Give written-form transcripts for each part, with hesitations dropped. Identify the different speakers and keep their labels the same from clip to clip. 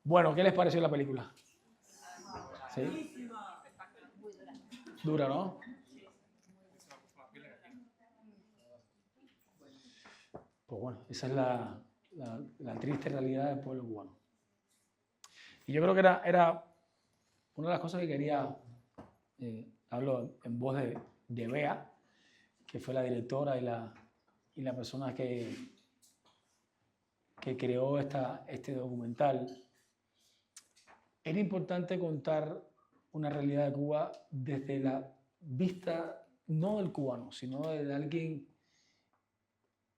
Speaker 1: Bueno, ¿qué les pareció la película? ¿Sí? Dura, ¿no? Pues bueno, esa es la triste realidad del pueblo cubano. Y yo creo que era una de las cosas que quería, hablo en voz de Bea, que fue la directora y la persona que creó este documental. Era importante contar una realidad de Cuba desde la vista no del cubano, sino de alguien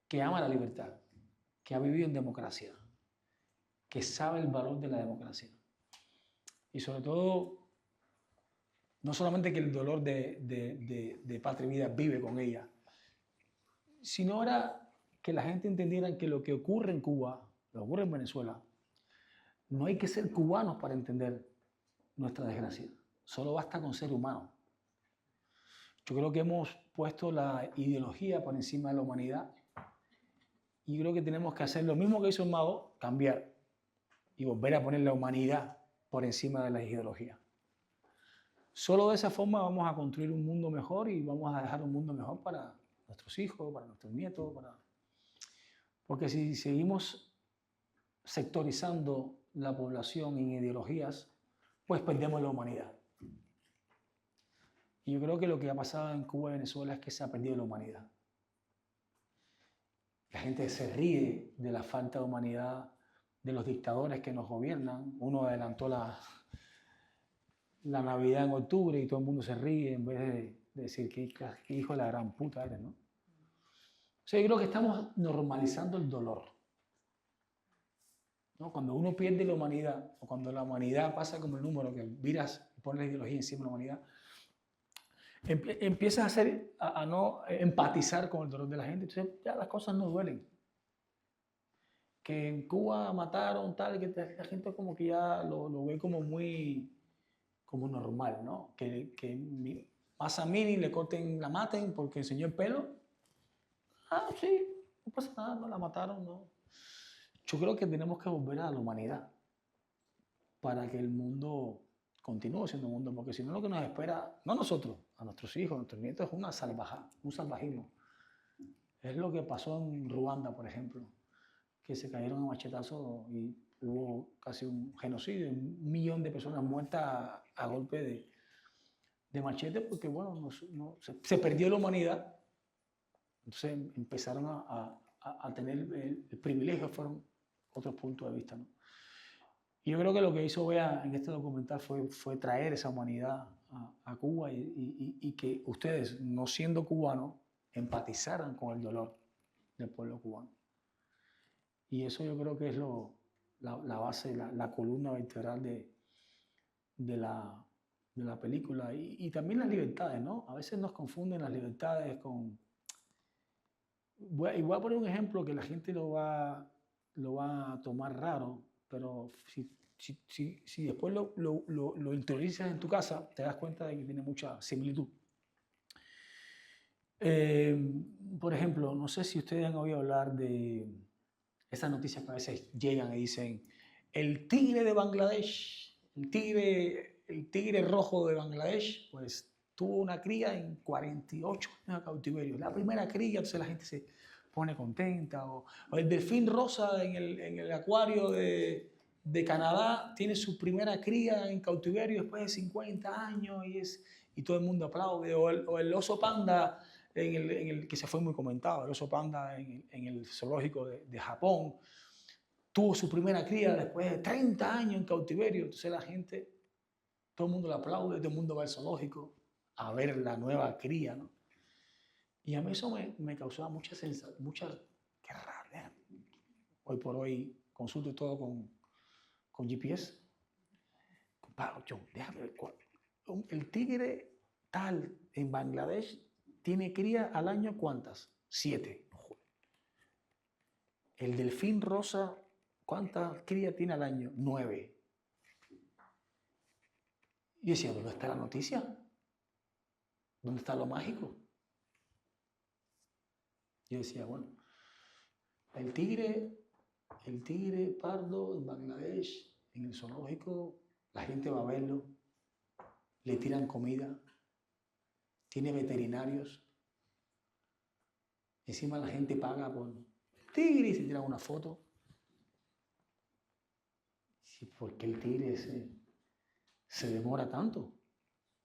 Speaker 1: que ama la libertad, que ha vivido en democracia, que sabe el valor de la democracia. Y sobre todo, no solamente que el dolor de Patria y Vida vive con ella, sino era que la gente entendiera que lo que ocurre en Cuba, lo que ocurre en Venezuela, no hay que ser cubanos para entender nuestra desgracia. Solo basta con ser humanos. Yo creo que hemos puesto la ideología por encima de la humanidad y creo que tenemos que hacer lo mismo que hizo el Mao, cambiar y volver a poner la humanidad por encima de la ideología. Solo de esa forma vamos a construir un mundo mejor y vamos a dejar un mundo mejor para nuestros hijos, para nuestros nietos, porque si seguimos sectorizando la población en ideologías, pues perdemos la humanidad. Y yo creo que lo que ha pasado en Cuba y Venezuela es que se ha perdido la humanidad. La gente se ríe de la falta de humanidad de los dictadores que nos gobiernan. Uno adelantó la Navidad en octubre y todo el mundo se ríe en vez de decir que hijo de la gran puta eres, ¿no? O sea, yo creo que estamos normalizando el dolor, ¿no? Cuando uno pierde la humanidad, o cuando la humanidad pasa como el número, que miras y pones la ideología encima de la humanidad, empiezas a no empatizar con el dolor de la gente, entonces ya las cosas no duelen. Que en Cuba mataron tal, que la gente como que ya lo ve como muy como normal, ¿no? Que Masa Mini le corten, la maten porque enseñó el pelo. Ah, sí, no pasa nada, no la mataron, no. Yo creo que tenemos que volver a la humanidad para que el mundo continúe siendo un mundo, porque si no lo que nos espera, no a nosotros, a nuestros hijos, a nuestros nietos, es una salvajada, un salvajismo. Es lo que pasó en Ruanda, por ejemplo, que se cayeron a machetazos y hubo casi un genocidio, 1 millón de personas muertas a golpe de machete, porque bueno, se perdió la humanidad. Entonces empezaron a tener el privilegio, fueron otros puntos de vista, ¿no? Y yo creo que lo que hizo Bea en este documental fue traer esa humanidad a Cuba y que ustedes, no siendo cubanos, empatizaran con el dolor del pueblo cubano. Y eso yo creo que es la base, la columna vertebral de la película. Y también las libertades, ¿no? A veces nos confunden las libertades con... voy a poner un ejemplo que la gente lo va a tomar raro, pero si después lo interiorizas en tu casa, te das cuenta de que tiene mucha similitud. Por ejemplo, no sé si ustedes han oído hablar de esas noticias que a veces llegan y dicen el tigre de Bangladesh, el tigre rojo de Bangladesh, pues tuvo una cría en 48 años de cautiverio. La primera cría, entonces la gente se pone contenta. O el delfín rosa en el acuario de Canadá tiene su primera cría en cautiverio después de 50 años y todo el mundo aplaude. O el oso panda en el que se fue muy comentado, el oso panda en el zoológico de Japón, tuvo su primera cría después de 30 años en cautiverio. Entonces la gente, todo el mundo le aplaude, todo el mundo va al zoológico a ver la nueva cría, ¿no? Y a mí eso me causaba mucha sensación, qué raro, ¿eh? Hoy por hoy consulto todo con GPS. Déjame ver cuál. El tigre tal en Bangladesh tiene cría al año, ¿cuántas? 7. El delfín rosa, ¿cuántas crías tiene al año? 9. Y decía, ¿dónde está la noticia? ¿Dónde está lo mágico? Yo decía, bueno, el tigre pardo en Bangladesh En el zoológico la gente va a verlo, le tiran comida, tiene veterinarios. Encima la gente paga por tigre y se tira una foto. Sí, ¿por qué el tigre se demora tanto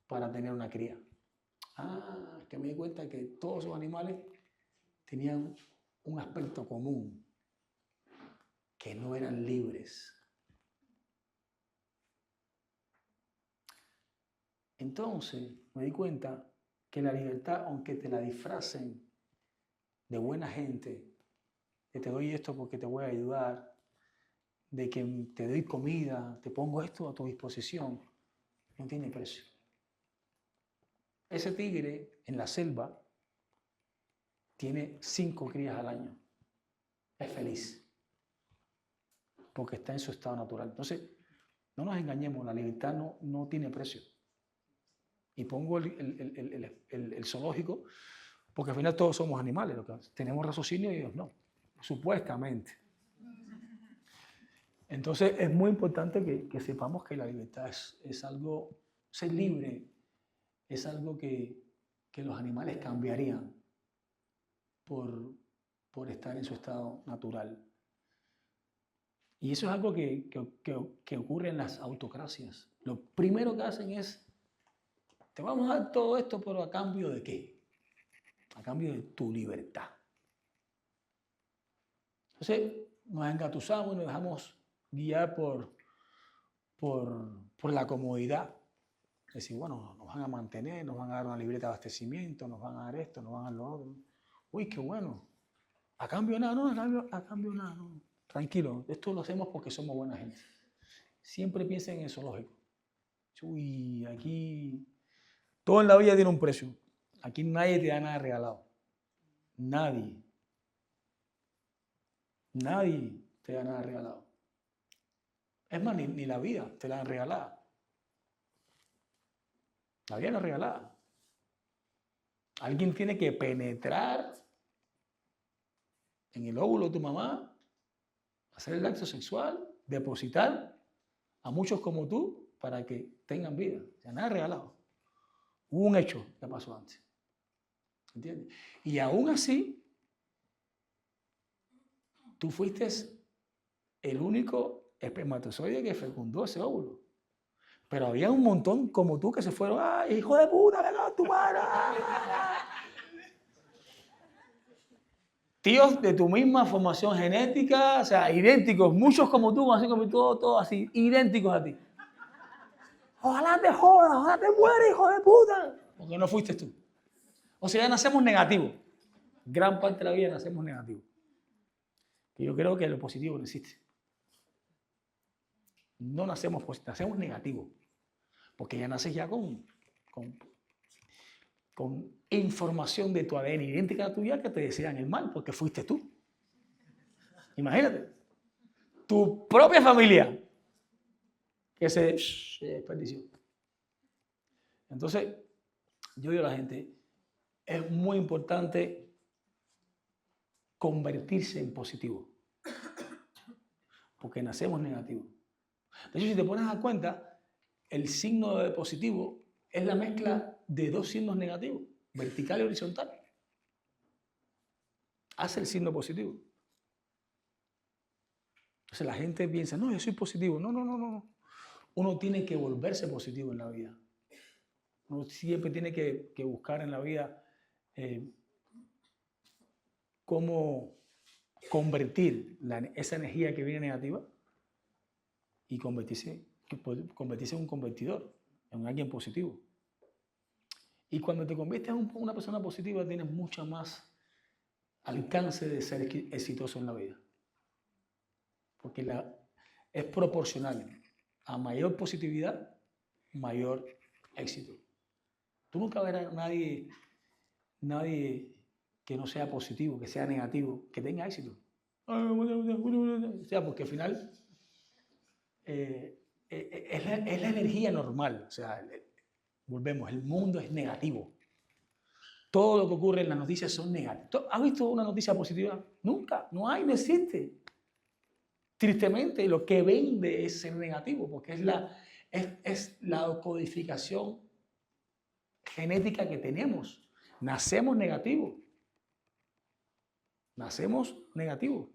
Speaker 1: para tener una cría? Que me di cuenta que todos esos animales tenían un aspecto común, que no eran libres. Entonces me di cuenta que la libertad, aunque te la disfracen de buena gente, que te doy esto porque te voy a ayudar, de que te doy comida, te pongo esto a tu disposición, no tiene precio. Ese tigre en la selva tiene 5 crías al año. Es feliz. Porque está en su estado natural. Entonces, no nos engañemos, la libertad no tiene precio. Y pongo el zoológico, porque al final todos somos animales, tenemos raciocinio y ellos no, supuestamente. Entonces es muy importante que sepamos que la libertad es algo, ser libre es algo que los animales cambiarían por estar en su estado natural. Y eso es algo que ocurre en las autocracias. Lo primero que hacen es, te vamos a dar todo esto, pero ¿a cambio de qué? A cambio de tu libertad. Entonces nos engatusamos y nos dejamos guiar por la comodidad. Es decir, bueno, nos van a mantener, nos van a dar una libreta de abastecimiento, nos van a dar esto, nos van a dar lo otro. Uy, qué bueno. A cambio nada, no, a cambio nada, no. Tranquilo, esto lo hacemos porque somos buena gente. Siempre piensen en el zoológico. Uy, aquí todo en la vida tiene un precio. Aquí nadie te da nada regalado. Nadie. Nadie te da nada regalado. Es más, ni la vida te la dan regalada. La vida no es regalada. Alguien tiene que penetrar en el óvulo de tu mamá, hacer el acto sexual, depositar a muchos como tú para que tengan vida. O sea, nada regalado. Hubo un hecho que pasó antes. ¿Entiendes? Y aún así, tú fuiste el único espermatozoide que fecundó ese óvulo. Pero había un montón como tú que se fueron, ¡ay, hijo de puta, venga a tu madre! Tíos de tu misma formación genética, o sea, idénticos, muchos como tú, así como todos así, idénticos a ti. Ojalá te jodas, ojalá te mueres, hijo de puta. Porque no fuiste tú. O sea, ya nacemos negativos. Gran parte de la vida nacemos negativos. Y yo creo que lo positivo no existe. No nacemos positivos, nacemos negativos. Porque ya naces ya con información de tu ADN idéntica a tuya que te desean el mal, porque fuiste tú. Imagínate. Tu propia familia que se desperdició. Entonces, yo digo a la gente, es muy importante convertirse en positivo. Porque nacemos negativos. De hecho, si te pones a cuenta, el signo de positivo es la mezcla de 2 signos negativos, vertical y horizontal. Hace el signo positivo. Entonces la gente piensa, no, yo soy positivo. No. Uno tiene que volverse positivo en la vida. Uno siempre tiene que buscar en la vida cómo convertir esa energía que viene negativa y convertirse en un convertidor, en alguien positivo. Y cuando te conviertes en una persona positiva, tienes mucho más alcance de ser exitoso en la vida. Porque es proporcional. A mayor positividad, mayor éxito. Tú nunca verás a nadie que no sea positivo, que sea negativo, que tenga éxito. O sea, porque al final es la energía normal. O sea, volvemos, el mundo es negativo. Todo lo que ocurre en las noticias son negativas. ¿Has visto una noticia positiva? Nunca, no hay, no existe. tristemente lo que vende es ser negativo, porque es la codificación genética que tenemos. Nacemos negativos. Nacemos negativos.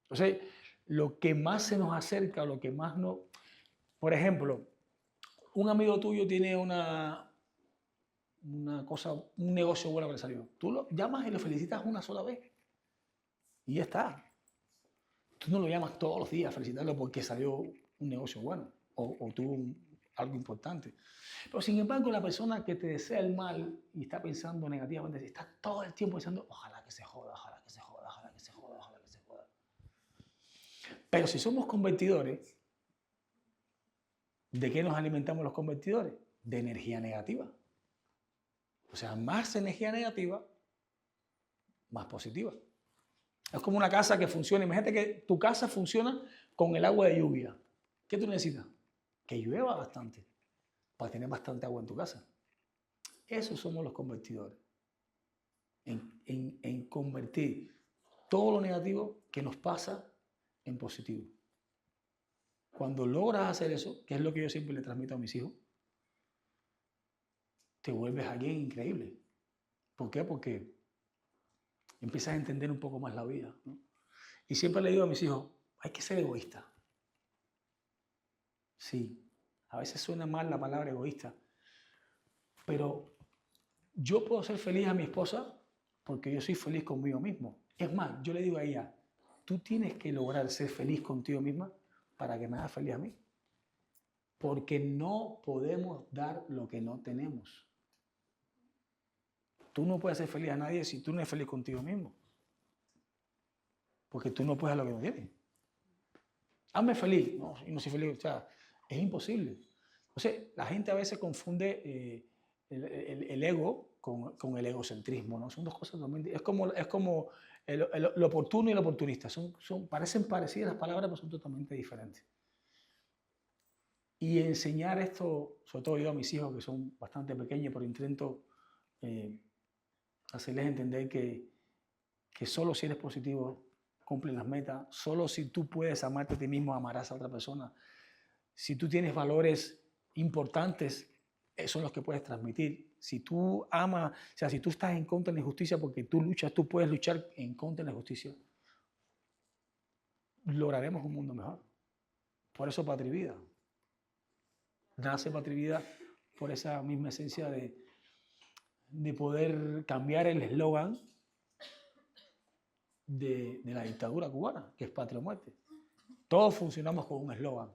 Speaker 1: Entonces, lo que más se nos acerca, lo que más no... Por ejemplo, un amigo tuyo tiene una cosa, un negocio bueno que le salió. Tú lo llamas y lo felicitas una sola vez. Y ya está. Tú no lo llamas todos los días a felicitarlo porque salió un negocio bueno o tuvo algo importante. Pero sin embargo, la persona que te desea el mal y está pensando negativamente, está todo el tiempo pensando, ojalá que se joda, ojalá que se joda, ojalá que se joda, ojalá que se joda. Pero si somos convertidores, ¿de qué nos alimentamos los convertidores? De energía negativa. O sea, más energía negativa, más positiva. Es como una casa que funciona. Imagínate que tu casa funciona con el agua de lluvia. ¿Qué tú necesitas? Que llueva bastante para tener bastante agua en tu casa. Esos somos los convertidores. En convertir todo lo negativo que nos pasa en positivo. Cuando logras hacer eso, que es lo que yo siempre le transmito a mis hijos, te vuelves alguien increíble. ¿Por qué? Porque empiezas a entender un poco más la vida, ¿no? Y siempre le digo a mis hijos, hay que ser egoísta. Sí, a veces suena mal la palabra egoísta, pero yo puedo ser feliz a mi esposa porque yo soy feliz conmigo mismo. Es más, yo le digo a ella, tú tienes que lograr ser feliz contigo misma para que me hagas feliz a mí. Porque no podemos dar lo que no tenemos. Tú no puedes ser feliz a nadie si tú no eres feliz contigo mismo. Porque tú no puedes dar lo que no tienes. Hazme feliz. No, yo no soy feliz. O sea, es imposible. Entonces, la gente a veces confunde el ego con el egocentrismo, ¿no? Son dos cosas totalmente... Es como lo oportuno y lo oportunista. Parecen parecidas las palabras, pero son totalmente diferentes. Y enseñar esto, sobre todo yo a mis hijos, que son bastante pequeños, pero intento hacerles entender que solo si eres positivo cumplen las metas, solo si tú puedes amarte a ti mismo, amarás a otra persona. Si tú tienes valores importantes, son los que puedes transmitir. Si tú amas, o sea, si tú estás en contra de la injusticia porque tú luchas, tú puedes luchar en contra de la injusticia. Lograremos un mundo mejor. Por eso Patria y Vida. Nace Patria y Vida por esa misma esencia de poder cambiar el eslogan de la dictadura cubana, que es Patria o Muerte. Todos funcionamos con un eslogan.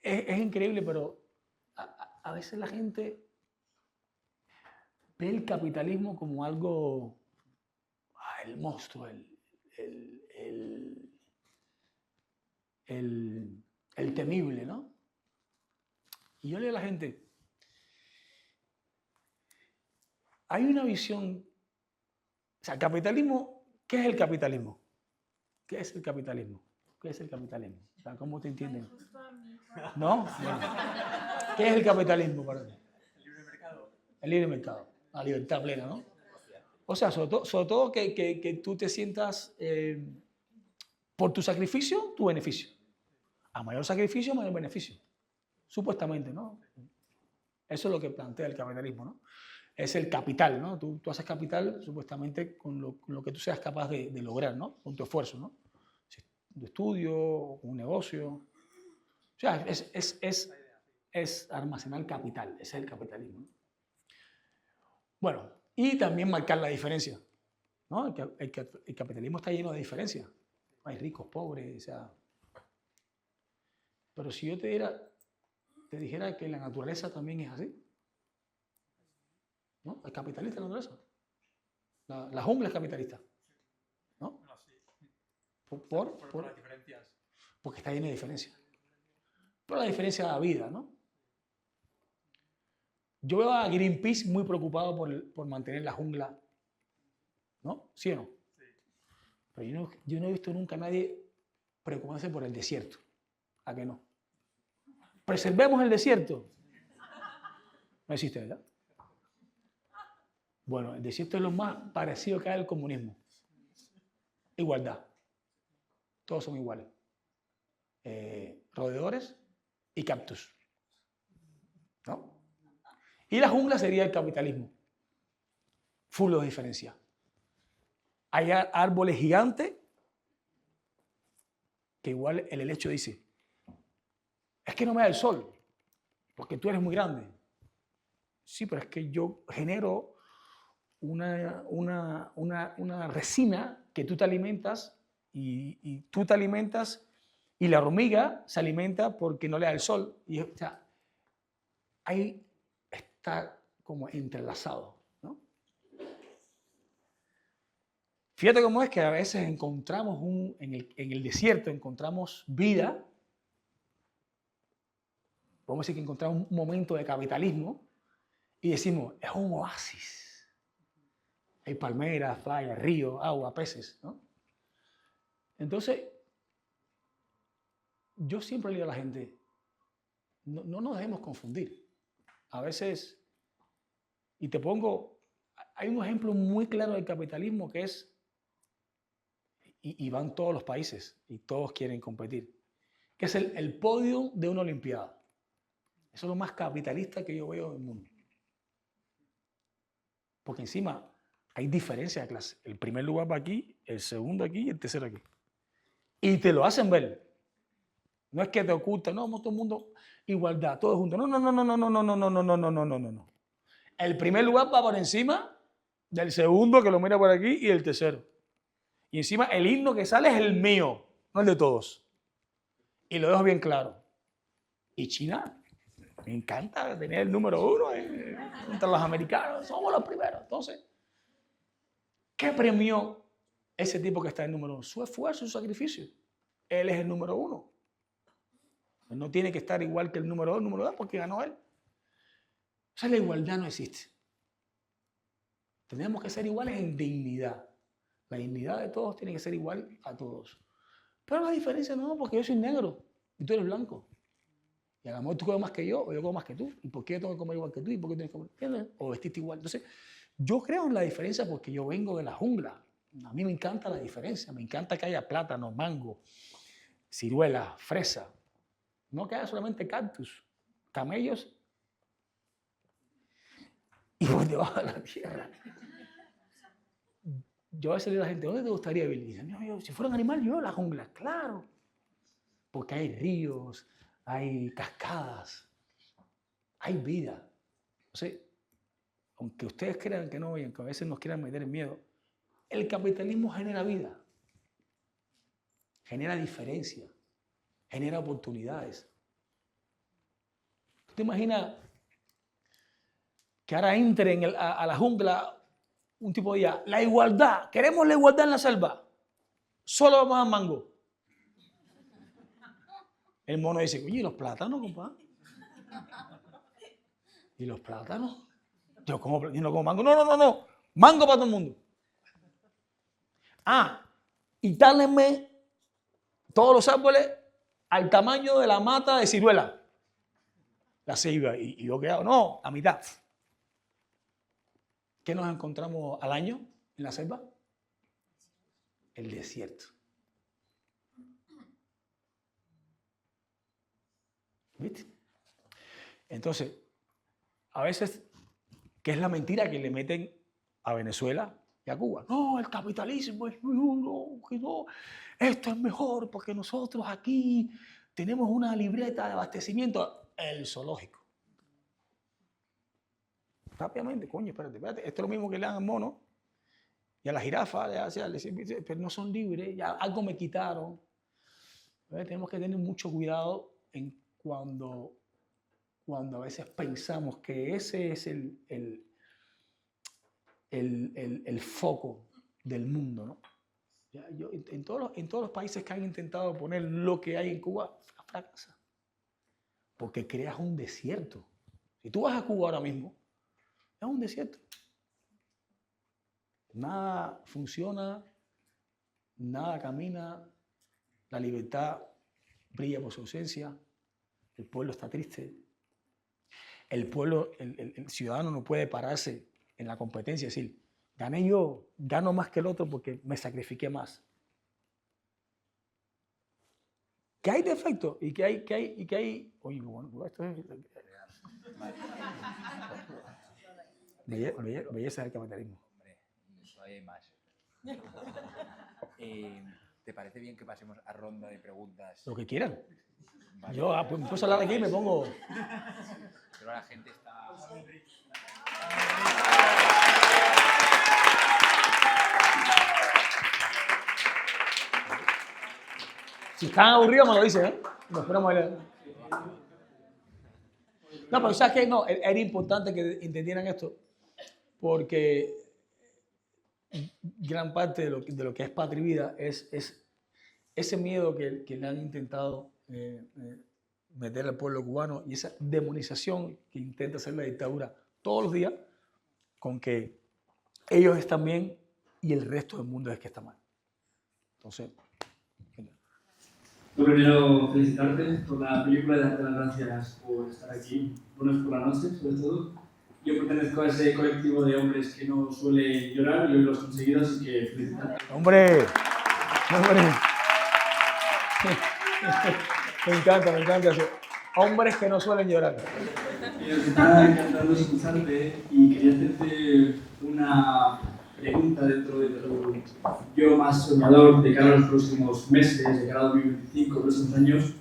Speaker 1: Es increíble, pero a veces la gente ve el capitalismo como algo, el monstruo, el temible, ¿no? Y yo le digo a la gente, hay una visión, o sea, el capitalismo, ¿qué es el capitalismo? ¿Qué es el capitalismo? ¿Qué es el capitalismo? O sea, ¿cómo te entienden? ¿No? Bueno. ¿Qué es el capitalismo para ti?
Speaker 2: El libre mercado.
Speaker 1: El libre mercado, la libertad plena, ¿no? O sea, sobre todo que tú te sientas por tu sacrificio, tu beneficio. A mayor sacrificio, mayor beneficio. Supuestamente, ¿no? Eso es lo que plantea el capitalismo, ¿no? Es el capital, ¿no? Tú haces capital supuestamente con lo que tú seas capaz de lograr, ¿no? Con tu esfuerzo, ¿no? De estudio, un negocio. O sea, es almacenar capital, ese es el capitalismo, ¿no? Bueno, y también marcar la diferencia, ¿no? El capitalismo está lleno de diferencias. Hay ricos, pobres, o sea. Pero si yo te dijera que la naturaleza también es así, ¿no? Es capitalista la naturaleza. La jungla es capitalista, ¿no?
Speaker 2: No, sí.
Speaker 1: Por
Speaker 2: las diferencias.
Speaker 1: Porque está llena de diferencias. Por la diferencia de la vida, ¿no? Yo veo a Greenpeace muy preocupado por mantener la jungla, ¿no? ¿Sí o no?
Speaker 2: Sí.
Speaker 1: Pero yo no he visto nunca a nadie preocuparse por el desierto. ¿A qué no? Preservemos el desierto. No existe, ¿verdad? Bueno, el desierto es lo más parecido que hay al comunismo. Igualdad. todos son iguales. Roedores y cactus, ¿no? Y la jungla sería el capitalismo. Full de diferencia. Hay árboles gigantes que igual el helecho dice, es que no me da el sol, porque tú eres muy grande. Sí, pero es que yo genero una resina que tú te alimentas y tú te alimentas y la hormiga se alimenta porque no le da el sol. Y, o sea, ahí está como entrelazado, ¿no? Fíjate cómo es que a veces encontramos en el desierto, encontramos vida. Podemos decir que encontramos un momento de capitalismo y decimos, es un oasis. Hay palmeras, playas, ríos, agua, peces, ¿no? Entonces, yo siempre le digo a la gente, no nos dejemos confundir. A veces, y te pongo, hay un ejemplo muy claro del capitalismo que es, y van todos los países y todos quieren competir, que es el podio de una olimpiada. Eso es lo más capitalista que yo veo en el mundo. Porque encima hay diferencia de clase. El primer lugar va aquí, el segundo aquí y el tercero aquí. Y te lo hacen ver. No es que te oculten, no, todo el mundo, igualdad, todos juntos. No, no, no, no, no, no, no, no, no, no, no, no, no, no, no. El primer lugar va por encima del segundo que lo mira por aquí y el tercero. Y encima el himno que sale es el mío, no el de todos. Y lo dejo bien claro. Y China, me encanta tener el número 1 entre los americanos. Somos los primeros. Entonces, ¿qué premió ese tipo que está en el número 1? Su esfuerzo, su sacrificio. Él es el número 1. No tiene que estar igual que el número 2, el número 2, porque ganó él. O sea, la igualdad no existe. Tenemos que ser iguales en dignidad. La dignidad de todos tiene que ser igual a todos. Pero la diferencia no, porque yo soy negro y tú eres blanco. Y a lo mejor tú comes más que yo o yo como más que tú. ¿Y por qué yo tengo que comer igual que tú? ¿Y por qué tienes que comer? ¿Entiendes? O vestirte igual. Entonces, yo creo en la diferencia porque yo vengo de la jungla. A mí me encanta la diferencia. Me encanta que haya plátano, mango, ciruela, fresa. No que haya solamente cactus, camellos y por debajo de la tierra. Yo a veces le digo a la gente, ¿dónde te gustaría vivir? Y dicen, si fuera un animal, yo la jungla, claro. Porque hay ríos, hay cascadas, hay vida. O sea, aunque ustedes crean que no y aunque a veces nos quieran meter en miedo, el capitalismo genera vida, genera diferencia, genera oportunidades. ¿Tú te imaginas que ahora entre a la jungla un tipo diga, la igualdad, queremos la igualdad en la selva, solo vamos a mango? El mono dice, oye, ¿y los plátanos, compadre? ¿Y los plátanos? Yo no como mango. No, no, no, no. Mango para todo el mundo. Ah, y tálenme todos los árboles al tamaño de la mata de ciruela. La ceiba. Y yo qué hago, no, a mitad. ¿Qué nos encontramos al año en la selva? El desierto. ¿Viste? Entonces, a veces, ¿qué es la mentira que le meten a Venezuela y a Cuba? No, el capitalismo es muy duro, que no, esto es mejor porque nosotros aquí tenemos una libreta de abastecimiento. El zoológico. Rápidamente, coño, espérate. Esto es lo mismo que le dan al mono y a la jirafa, pero no son libres, ya algo me quitaron. Tenemos que tener mucho cuidado en cuando a veces pensamos que ese es el foco del mundo, ¿no? En todos los países que han intentado poner lo que hay en Cuba, fracasa. Porque creas un desierto. Si tú vas a Cuba ahora mismo, es un desierto. Nada funciona, nada camina, la libertad brilla por su ausencia, el pueblo está triste. El pueblo, el ciudadano no puede pararse en la competencia y decir, gané yo, gano más que el otro porque me sacrifiqué más. que hay defectos y que hay... Oye, bueno, esto es... Belleza del capitalismo.
Speaker 2: Hombre, todavía hay más. ¿Te parece bien que pasemos a ronda de preguntas?
Speaker 1: Lo que quieran.
Speaker 2: Vale.
Speaker 1: Yo, pues, me puedo hablar aquí y me pongo...
Speaker 2: Pero la gente está...
Speaker 1: Si están aburridos me lo dicen, ¿eh? Nos esperamos ahí. No, pero ¿sabes qué? No, era importante que entendieran esto porque gran parte de lo que es Patria y Vida es ese miedo que le han intentado meter al pueblo cubano y esa demonización que intenta hacer la dictadura todos los días con que ellos están bien y el resto del mundo es que está mal. Entonces...
Speaker 3: Lo primero, felicitarte por la película y darte las gracias por estar aquí, lunes por la noche, sobre todo. Yo pertenezco a ese colectivo de hombres que no suele llorar y hoy lo has conseguido, así que felicitarte.
Speaker 1: ¡Hombre! ¡Hombre! Me encanta eso. Hombres que no suelen llorar.
Speaker 3: Me está encantando escucharte y quería hacerte una pregunta dentro de tu yo más soñador de cara a los próximos meses, de cara a 2025, próximos años.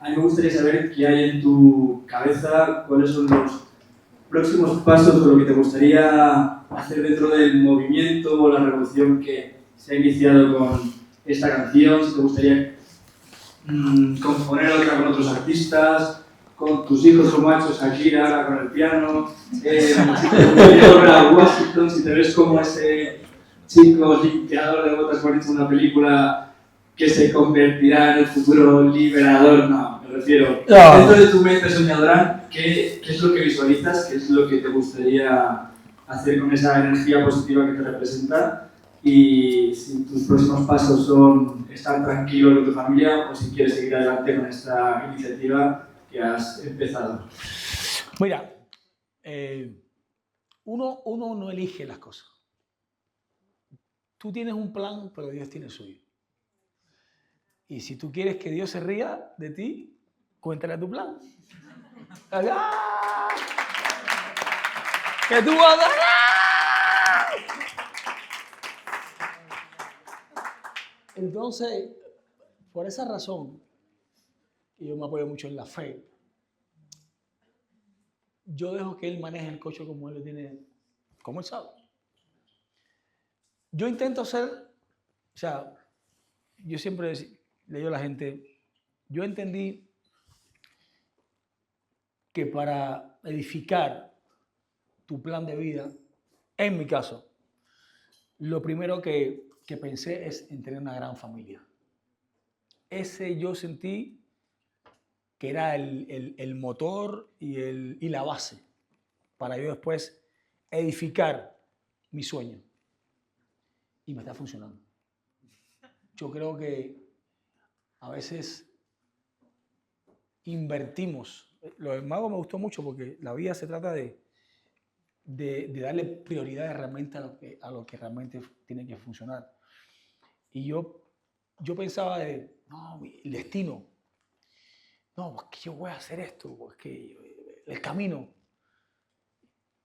Speaker 3: A mí me gustaría saber qué hay en tu cabeza, cuáles son los próximos pasos o lo que te gustaría hacer dentro del movimiento o la revolución que se ha iniciado con esta canción, si te gustaría componer otra con otros artistas, con tus hijos como ha hecho Shakira, ahora con el piano, si te gustaría volver a Washington, si te ves como ese chico limpiador de botas por hecho una película que se convertirá en el futuro liberador, no, me refiero, dentro de tu mente soñadora, ¿qué es lo que visualizas? ¿Qué es lo que te gustaría hacer con esa energía positiva que te representa? Y si tus próximos pasos son estar tranquilo con tu familia o si quieres seguir adelante con esta iniciativa que has empezado.
Speaker 1: Mira, uno no elige las cosas. Tú tienes un plan, pero Dios tiene el suyo. Y si tú quieres que Dios se ría de ti, cuéntale tu plan. ¡Ah! ¡Que tú vas a... Entonces, por esa razón, y yo me apoyo mucho en la fe, yo dejo que Él maneje el coche como Él lo tiene, como Él sabe. Yo intento ser, o sea, yo siempre le digo a la gente, yo entendí que para edificar tu plan de vida, en mi caso, lo primero que pensé es en tener una gran familia. Ese yo sentí que era el motor y la base para yo después edificar mi sueño. Y me está funcionando. Yo creo que a veces invertimos. Lo del mago me gustó mucho porque la vida se trata de darle prioridad realmente a lo que realmente tiene que funcionar. Y yo pensaba no, el destino. No, es que yo voy a hacer esto, es que el camino.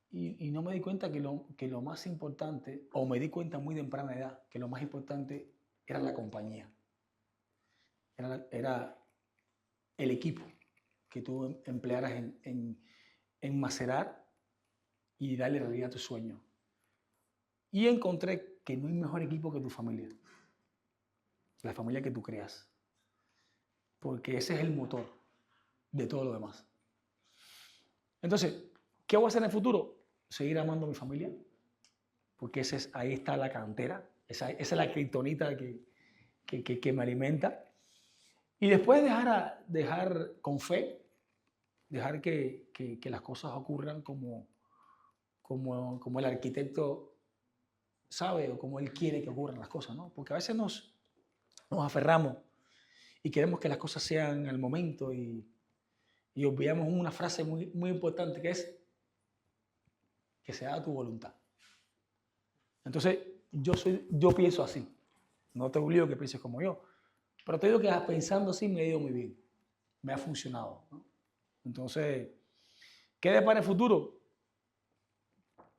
Speaker 1: Y no me di cuenta que lo más importante, o me di cuenta muy temprana edad, que lo más importante era la compañía. Era el equipo que tú emplearas en macerar y darle realidad a tu sueño. Y encontré que no hay mejor equipo que tu familia. La familia que tú creas. Porque ese es el motor de todo lo demás. Entonces, ¿qué voy a hacer en el futuro? Seguir amando a mi familia. Porque ahí está la cantera. Esa es la kriptonita que me alimenta. Y después dejar con fe, dejar que las cosas ocurran como el arquitecto sabe o como él quiere que ocurran las cosas, ¿no? Porque a veces nos aferramos y queremos que las cosas sean al momento y olvidamos una frase muy, muy importante que es que se haga tu voluntad. Entonces, yo pienso así. No te obligo que pienses como yo, Pero te digo que pensando así me ha ido muy bien. Me ha funcionado, ¿no? Entonces, ¿qué depara el futuro?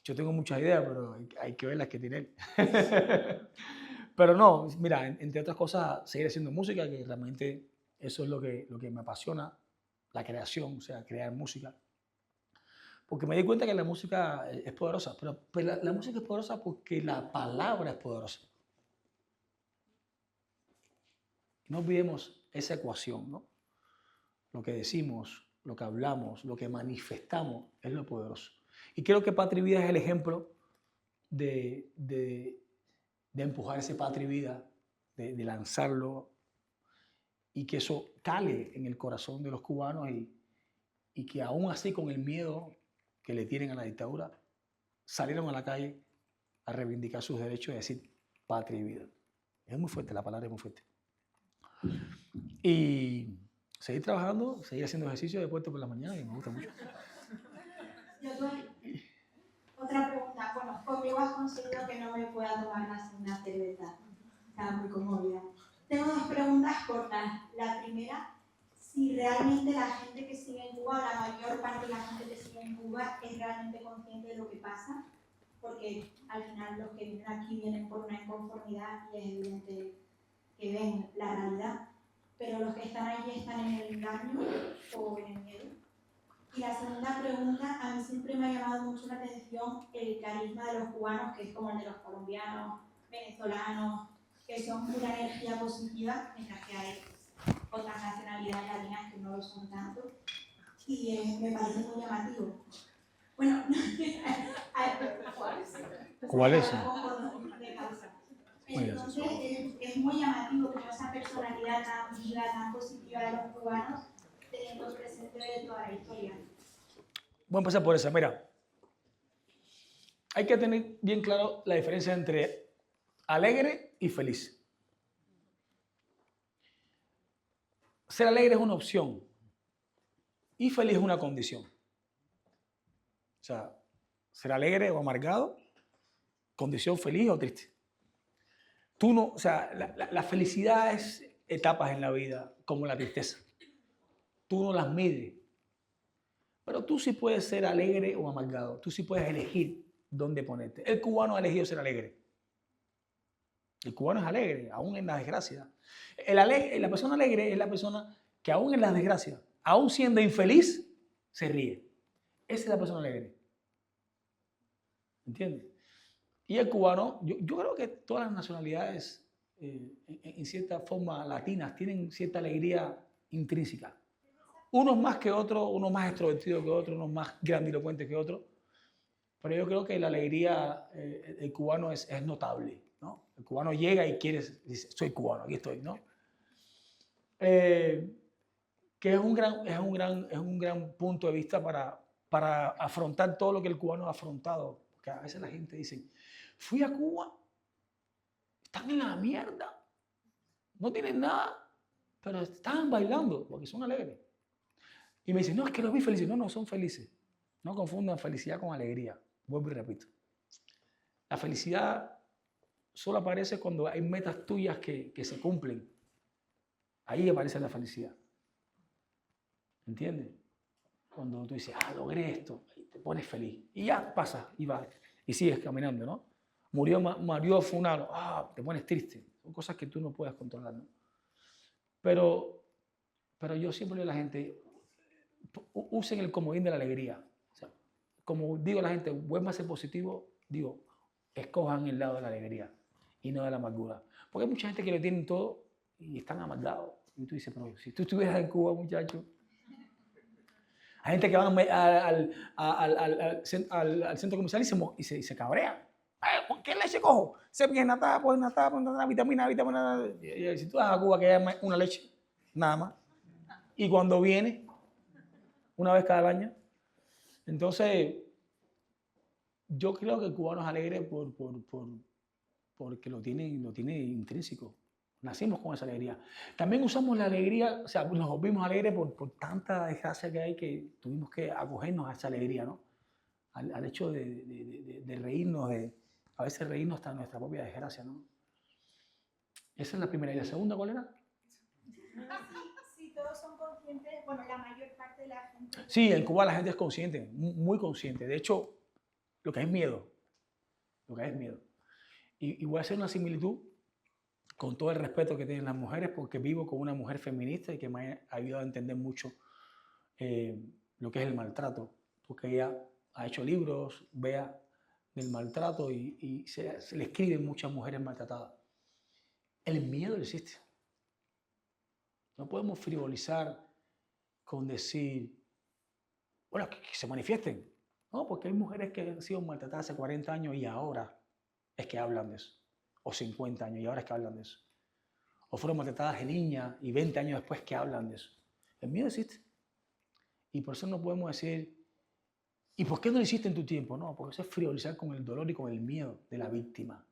Speaker 1: Yo tengo muchas ideas, pero hay que ver las que tiene él. Pero no, mira, entre otras cosas, seguir haciendo música, que realmente eso es lo que me apasiona, la creación, o sea, crear música. Porque me di cuenta que la música es poderosa, pero la música es poderosa porque la palabra es poderosa. No olvidemos esa ecuación, ¿no? Lo que decimos, lo que hablamos, lo que manifestamos es lo poderoso. Y creo que Patria y Vida es el ejemplo de empujar ese Patria y Vida, de lanzarlo y que eso cale en el corazón de los cubanos y que aún así con el miedo que le tienen a la dictadura, salieron a la calle a reivindicar sus derechos y a decir Patria y Vida. Es muy fuerte, la palabra es muy fuerte. Y seguir trabajando, seguir haciendo ejercicio de deporte por la mañana, y me gusta mucho.
Speaker 4: Yo doy otra pregunta. Bueno, conmigo has conseguido que no me pueda tomar la segunda cerveza. Estaba muy conmovida. Tengo dos preguntas cortas. La primera, si realmente la gente que sigue en Cuba, la mayor parte de la gente que sigue en Cuba, es realmente consciente de lo que pasa, porque al final los que vienen aquí vienen por una inconformidad y es evidente que ven la realidad, pero los que están allí están en el engaño o en el miedo. Y la segunda pregunta, a mí siempre me ha llamado mucho la atención el carisma de los cubanos, que es como el de los colombianos, venezolanos, que son una energía positiva, mientras que hay otras nacionalidades latinas que no lo son tanto. Y me parece muy llamativo. Bueno,
Speaker 1: ¿Cuál es?
Speaker 4: De causa. Entonces, es muy llamativo como esa personalidad tan viva, tan positiva de los cubanos, teniendo presente de toda la historia.
Speaker 1: Voy a empezar por esa. Mira, hay que tener bien claro la diferencia entre alegre y feliz. Ser alegre es una opción y feliz es una condición. O sea, ser alegre o amargado, condición feliz o triste. Tú no, o sea, la felicidad es etapas en la vida, como la tristeza. Tú no las mides. Pero tú sí puedes ser alegre o amargado. Tú sí puedes elegir dónde ponerte. El cubano ha elegido ser alegre. El cubano es alegre, aún en la desgracia. La persona alegre es la persona que aún en la desgracia, aún siendo infeliz, se ríe. Esa es la persona alegre. ¿Entiendes? Y el cubano, yo creo que todas las nacionalidades, en cierta forma latinas, tienen cierta alegría intrínseca. Unos más que otros, unos más extrovertidos que otros, unos más grandilocuentes que otros. Pero yo creo que la alegría del cubano es notable, ¿no? El cubano llega y dice, soy cubano, aquí estoy, ¿no? Que es un gran punto de vista para afrontar todo lo que el cubano ha afrontado. Porque a veces la gente dice, fui a Cuba, están en la mierda, no tienen nada, pero están bailando porque son alegres. Y me dicen, no, es que los vi felices. No, son felices. No confundan felicidad con alegría. Vuelvo y repito. La felicidad solo aparece cuando hay metas tuyas que se cumplen. Ahí aparece la felicidad. ¿Entiendes? Cuando tú dices, logré esto, te pones feliz. Y ya pasa, y va. Y sigues caminando, ¿no? Murió fulano, te pones triste. Son cosas que tú no puedes controlar, ¿no? Pero yo siempre le digo a la gente, usen el comodín de la alegría. O sea, como digo a la gente, vuelvan a ser positivo, digo, escojan el lado de la alegría y no de la amargura. Porque hay mucha gente que lo tienen todo y están amargados. Y tú dices, pero si tú estuvieras en Cuba, muchacho. Hay gente que va al centro comercial y se cabrea. ¿Por qué leche cojo? Se pierde nada, pues nada, vitamina. Y si tú vas a Cuba, que hay una leche, nada más. Y cuando viene, una vez cada año. Entonces, yo creo que el cubano es alegre porque lo tiene intrínseco. Nacimos con esa alegría. También usamos la alegría, o sea, nos volvimos alegres por tanta desgracia que hay que tuvimos que acogernos a esa alegría, ¿no? Al hecho de reírnos, a veces reírnos hasta nuestra propia desgracia, ¿no? Esa es la primera. ¿Y la segunda cuál era?
Speaker 4: Si todos son conscientes, bueno, la mayor parte de la gente.
Speaker 1: Sí, en Cuba la gente es consciente, muy consciente. De hecho, lo que es miedo. Lo que es miedo. Y voy a hacer una similitud con todo el respeto que tienen las mujeres, porque vivo con una mujer feminista y que me ha ayudado a entender mucho lo que es el maltrato, porque ella ha hecho libros, vea del maltrato y se le escriben muchas mujeres maltratadas. El miedo existe. No podemos frivolizar con decir, bueno, que se manifiesten. No, porque hay mujeres que han sido maltratadas hace 40 años y ahora es que hablan de eso. O 50 años y ahora es que hablan de eso. O fueron maltratadas de niña y 20 años después que hablan de eso. El miedo existe. Y por eso no podemos decir, ¿y por qué no lo hiciste en tu tiempo? No, porque eso es frivolizar con el dolor y con el miedo de la víctima.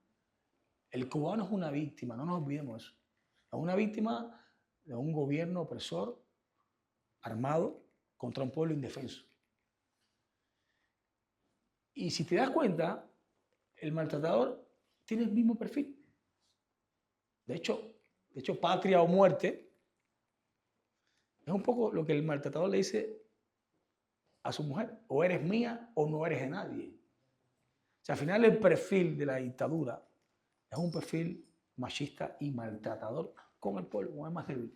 Speaker 1: El cubano es una víctima, no nos olvidemos eso. Es una víctima de un gobierno opresor, armado, contra un pueblo indefenso. Y si te das cuenta, el maltratador tiene el mismo perfil. De hecho, patria o muerte es un poco lo que el maltratador le dice a su mujer. O eres mía o no eres de nadie. O sea, al final el perfil de la dictadura es un perfil machista y maltratador con el pueblo, con el más débil.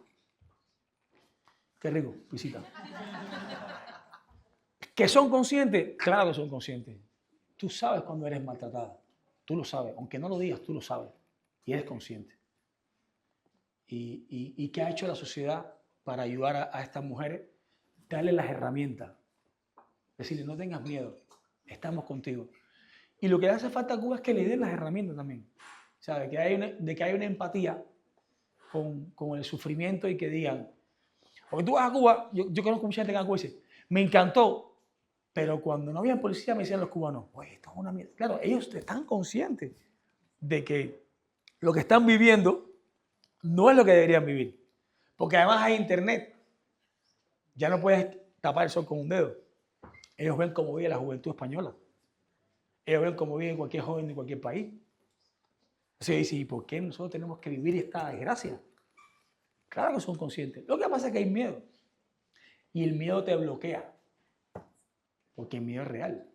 Speaker 1: Qué rico, visita. ¿Que son conscientes? Claro que son conscientes. Tú sabes cuando eres maltratada. Tú lo sabes. Aunque no lo digas, tú lo sabes. Y eres consciente. ¿Y qué ha hecho la sociedad para ayudar a estas mujeres? Darle las herramientas. Decirle, no tengas miedo. Estamos contigo. Y lo que le hace falta a Cuba es que le den las herramientas también. O sea, de que hay una empatía con el sufrimiento y que digan, porque tú vas a Cuba, yo conozco mucha gente que va a Cuba y dice, me encantó, pero cuando no había policía me decían los cubanos, pues esto es una mierda. Claro, ellos están conscientes de que lo que están viviendo no es lo que deberían vivir. Porque además hay internet. Ya no puedes tapar el sol con un dedo. Ellos ven cómo vive la juventud española. Ellos ven cómo vive cualquier joven de cualquier país. Entonces dicen, ¿y por qué nosotros tenemos que vivir esta desgracia? Claro que son conscientes. Lo que pasa es que hay miedo. Y el miedo te bloquea. Porque el miedo es real.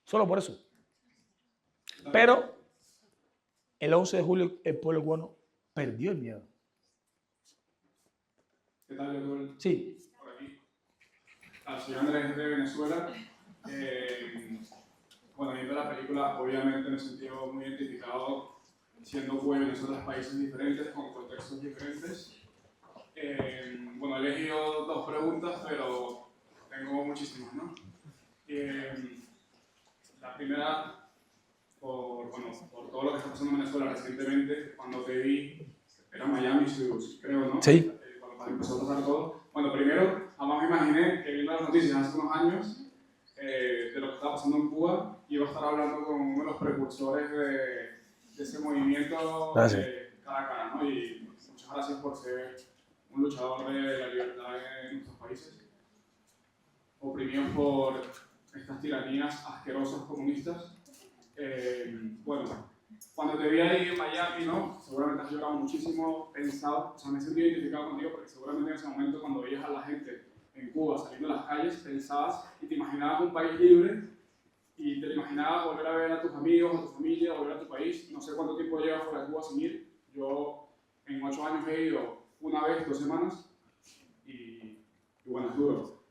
Speaker 1: Solo por eso. Pero el 11 de julio el pueblo cubano perdió el miedo.
Speaker 5: ¿Qué tal, doctor?
Speaker 1: Sí.
Speaker 5: Por aquí. Soy Andrés de Venezuela. Bueno, viendo la película, obviamente me he sentido muy identificado siendo Cuba y Venezuela países diferentes, con contextos diferentes. Bueno, he elegido dos preguntas, pero tengo muchísimas, ¿no? La primera, por todo lo que está pasando en Venezuela recientemente, cuando te vi, era Miami, creo, ¿no?
Speaker 1: Sí.
Speaker 5: Cuando empezó a pasar todo. Bueno, primero, jamás me imaginé que viendo las noticias hace unos años de lo que estaba pasando en Cuba, iba a estar hablando con uno de los precursores de ese movimiento cara a cara, ¿no? Y muchas gracias por ser un luchador de la libertad en nuestros países, oprimidos por estas tiranías asquerosas comunistas. Bueno, cuando te vi ahí en Miami, ¿no? Seguramente has llorado muchísimo, pensado, o sea, me he sentido identificado contigo porque seguramente en ese momento cuando veías a la gente en Cuba saliendo a las calles, pensabas y te imaginabas un país libre y te imaginabas volver a ver a tus amigos, a tu familia, volver a tu país. No sé cuánto tiempo llevas fuera de Cuba sin ir. Yo en 8 años he ido una vez, 2 semanas y bueno, es duro.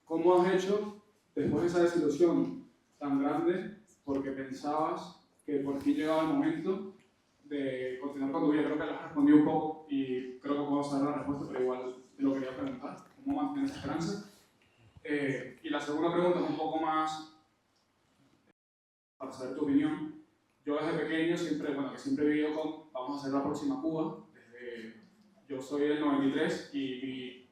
Speaker 5: ¿Cómo has hecho después de esa desilusión tan grande porque pensabas que por fin llegaba el momento de continuar con tu vida? Creo que lo has respondido un poco y creo que puedo saber la respuesta, pero igual te lo quería preguntar. ¿Cómo mantienes esperanza? Y la segunda pregunta es un poco más para saber tu opinión. Yo desde pequeño siempre he vivido con, vamos a hacer la próxima Cuba. Yo soy del 93 y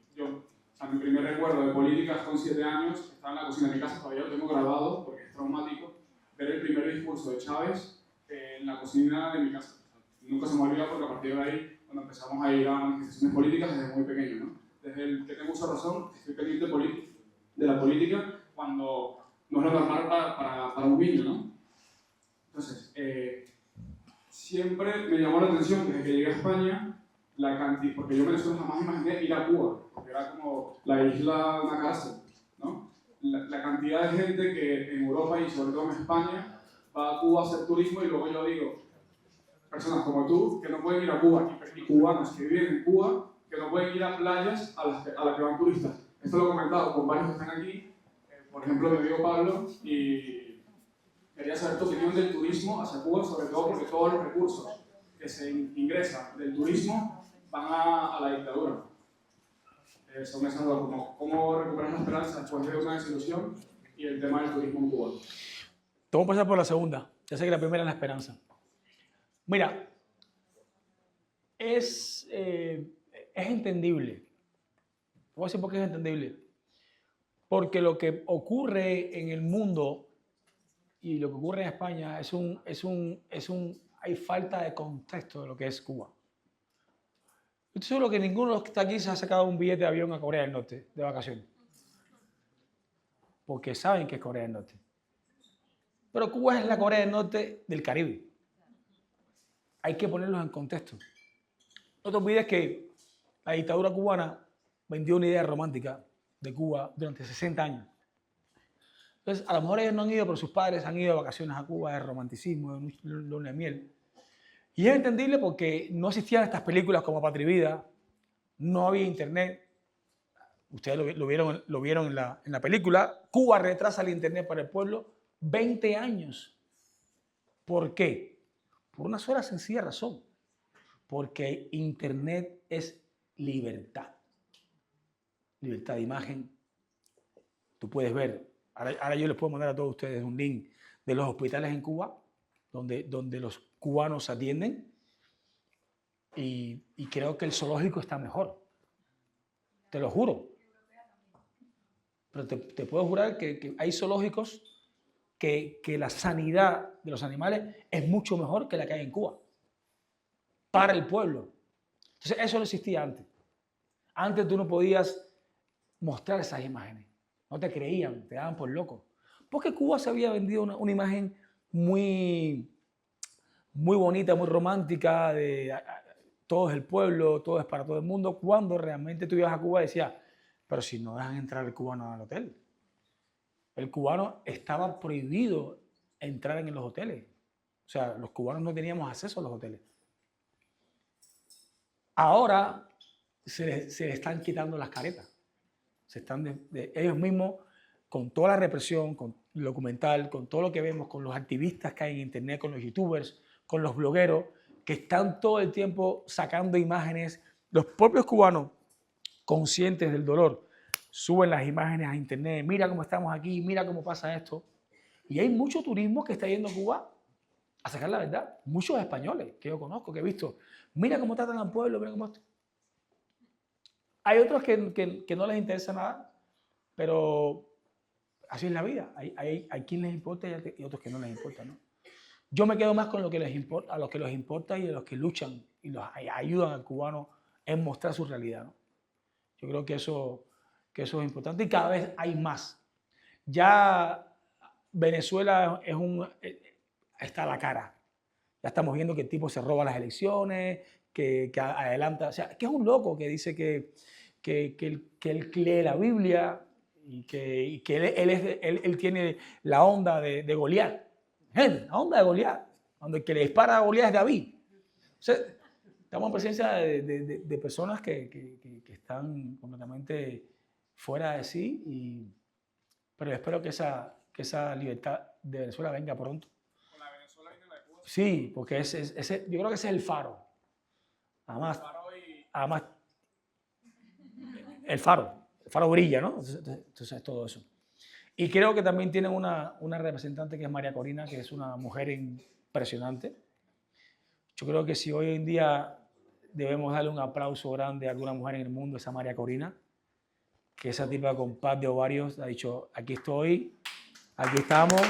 Speaker 5: mi primer recuerdo de políticas con 7 años estaba en la cocina de mi casa, todavía lo tengo grabado porque es traumático, ver el primer discurso de Chávez en la cocina de mi casa. Nunca se me olvida porque a partir de ahí, cuando empezamos a ir a manifestaciones políticas desde muy pequeño, ¿no? Desde el que tengo uso razón, estoy pendiente de la política cuando no es lo normal para un niño, ¿no? Entonces, siempre me llamó la atención desde que llegué a España la cantidad, porque yo en Venezuela jamás imaginé ir a Cuba, porque era como la isla de una cárcel, ¿no? La cantidad de gente que en Europa y sobre todo en España va a Cuba a hacer turismo y luego yo digo, personas como tú que no pueden ir a Cuba y cubanos que viven en Cuba que no pueden ir a playas a las que van turistas. Esto lo he comentado con varios que están aquí, por ejemplo mi amigo Pablo, y quería saber tu opinión del turismo hacia Cuba, sobre todo porque todos los recursos que se ingresan del turismo van a la dictadura. Son esas dos, como cómo recuperar la esperanza después de una desilusión y el tema del turismo en Cuba.
Speaker 1: Te voy a pasar por la segunda. Ya sé que la primera es la esperanza. Mira, es entendible. Te voy a decir por qué es entendible. Porque lo que ocurre en el mundo y lo que ocurre en España hay falta de contexto de lo que es Cuba. Yo estoy seguro que ninguno de los que está aquí se ha sacado un billete de avión a Corea del Norte de vacaciones. Porque saben que es Corea del Norte. Pero Cuba es la Corea del Norte del Caribe. Hay que ponerlos en contexto. No te olvides que la dictadura cubana vendió una idea romántica de Cuba durante 60 años. Entonces, a lo mejor ellos no han ido, pero sus padres han ido de vacaciones a Cuba, de romanticismo, de luna de miel. Y es entendible porque no existían estas películas como Patria y Vida, no había internet. Ustedes lo vieron en la película. Cuba retrasa el internet para el pueblo 20 años. ¿Por qué? Por una sola sencilla razón. Porque internet es libertad. Libertad de imagen. Tú puedes ver, ahora yo les puedo mandar a todos ustedes un link de los hospitales en Cuba, donde los cubanos se atienden, y creo que el zoológico está mejor. Te lo juro. Pero te puedo jurar que hay zoológicos que la sanidad de los animales es mucho mejor que la que hay en Cuba. Para el pueblo. Entonces, eso no existía antes. Antes tú no podías mostrar esas imágenes. No te creían, te daban por loco. Porque Cuba se había vendido una imagen muy bonita, muy romántica, de todo es el pueblo, todo es para todo el mundo, cuando realmente tú ibas a Cuba y decías, pero si no dejan entrar el cubano al hotel. El cubano estaba prohibido entrar en los hoteles. O sea, los cubanos no teníamos acceso a los hoteles. Ahora se les están quitando las caretas. Ellos mismos, con toda la represión, con el documental, con todo lo que vemos, con los activistas que hay en internet, con los youtubers, con los blogueros, que están todo el tiempo sacando imágenes. Los propios cubanos, conscientes del dolor, suben las imágenes a internet. Mira cómo estamos aquí, mira cómo pasa esto. Y hay mucho turismo que está yendo a Cuba a sacar la verdad. Muchos españoles que yo conozco, que he visto. Mira cómo tratan al pueblo, mira cómo esto. Hay otros que no les interesa nada, pero así es la vida. Hay quien les importa y otros que no les importa, ¿no? Yo me quedo más con lo que les importa, a los que les importa y a los que luchan y los ayudan al cubano en mostrar su realidad, ¿no? Yo creo que eso es importante y cada vez hay más. Ya Venezuela está a la cara. Ya estamos viendo que el tipo se roba las elecciones, que adelanta, o sea, que es un loco que dice que él lee la Biblia y que él tiene la onda de Goliat. La onda de Goliat, donde el que le dispara a Goliat es David. O sea, estamos en presencia de personas que están completamente fuera de sí, pero espero que esa libertad de Venezuela venga pronto.
Speaker 5: ¿Con la Venezuela viene la de Cuba?
Speaker 1: Sí, porque yo creo que ese es el faro. Además, el faro brilla, ¿no? Entonces todo eso. Y creo que también tienen una representante que es María Corina, que es una mujer impresionante. Yo creo que si hoy en día debemos darle un aplauso grande a alguna mujer en el mundo, es a María Corina, que esa tipa con paz de ovarios ha dicho, aquí estoy, aquí estamos,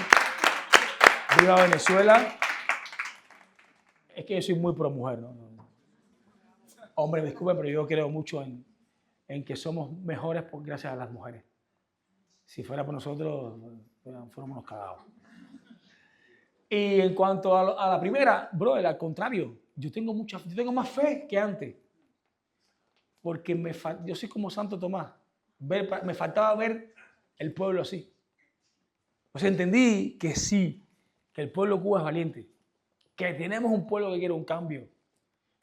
Speaker 1: viva Venezuela. Es que yo soy muy pro mujer, ¿no? Hombre, disculpen, pero yo creo mucho en que somos mejores gracias a las mujeres. Si fuera por nosotros, fuéramos unos cagados. Y en cuanto a la primera, brother, al contrario, yo tengo más fe que antes. porque yo soy como Santo Tomás. Me faltaba ver el pueblo así. O sea, entendí que sí, que el pueblo de Cuba es valiente, que tenemos un pueblo que quiere un cambio,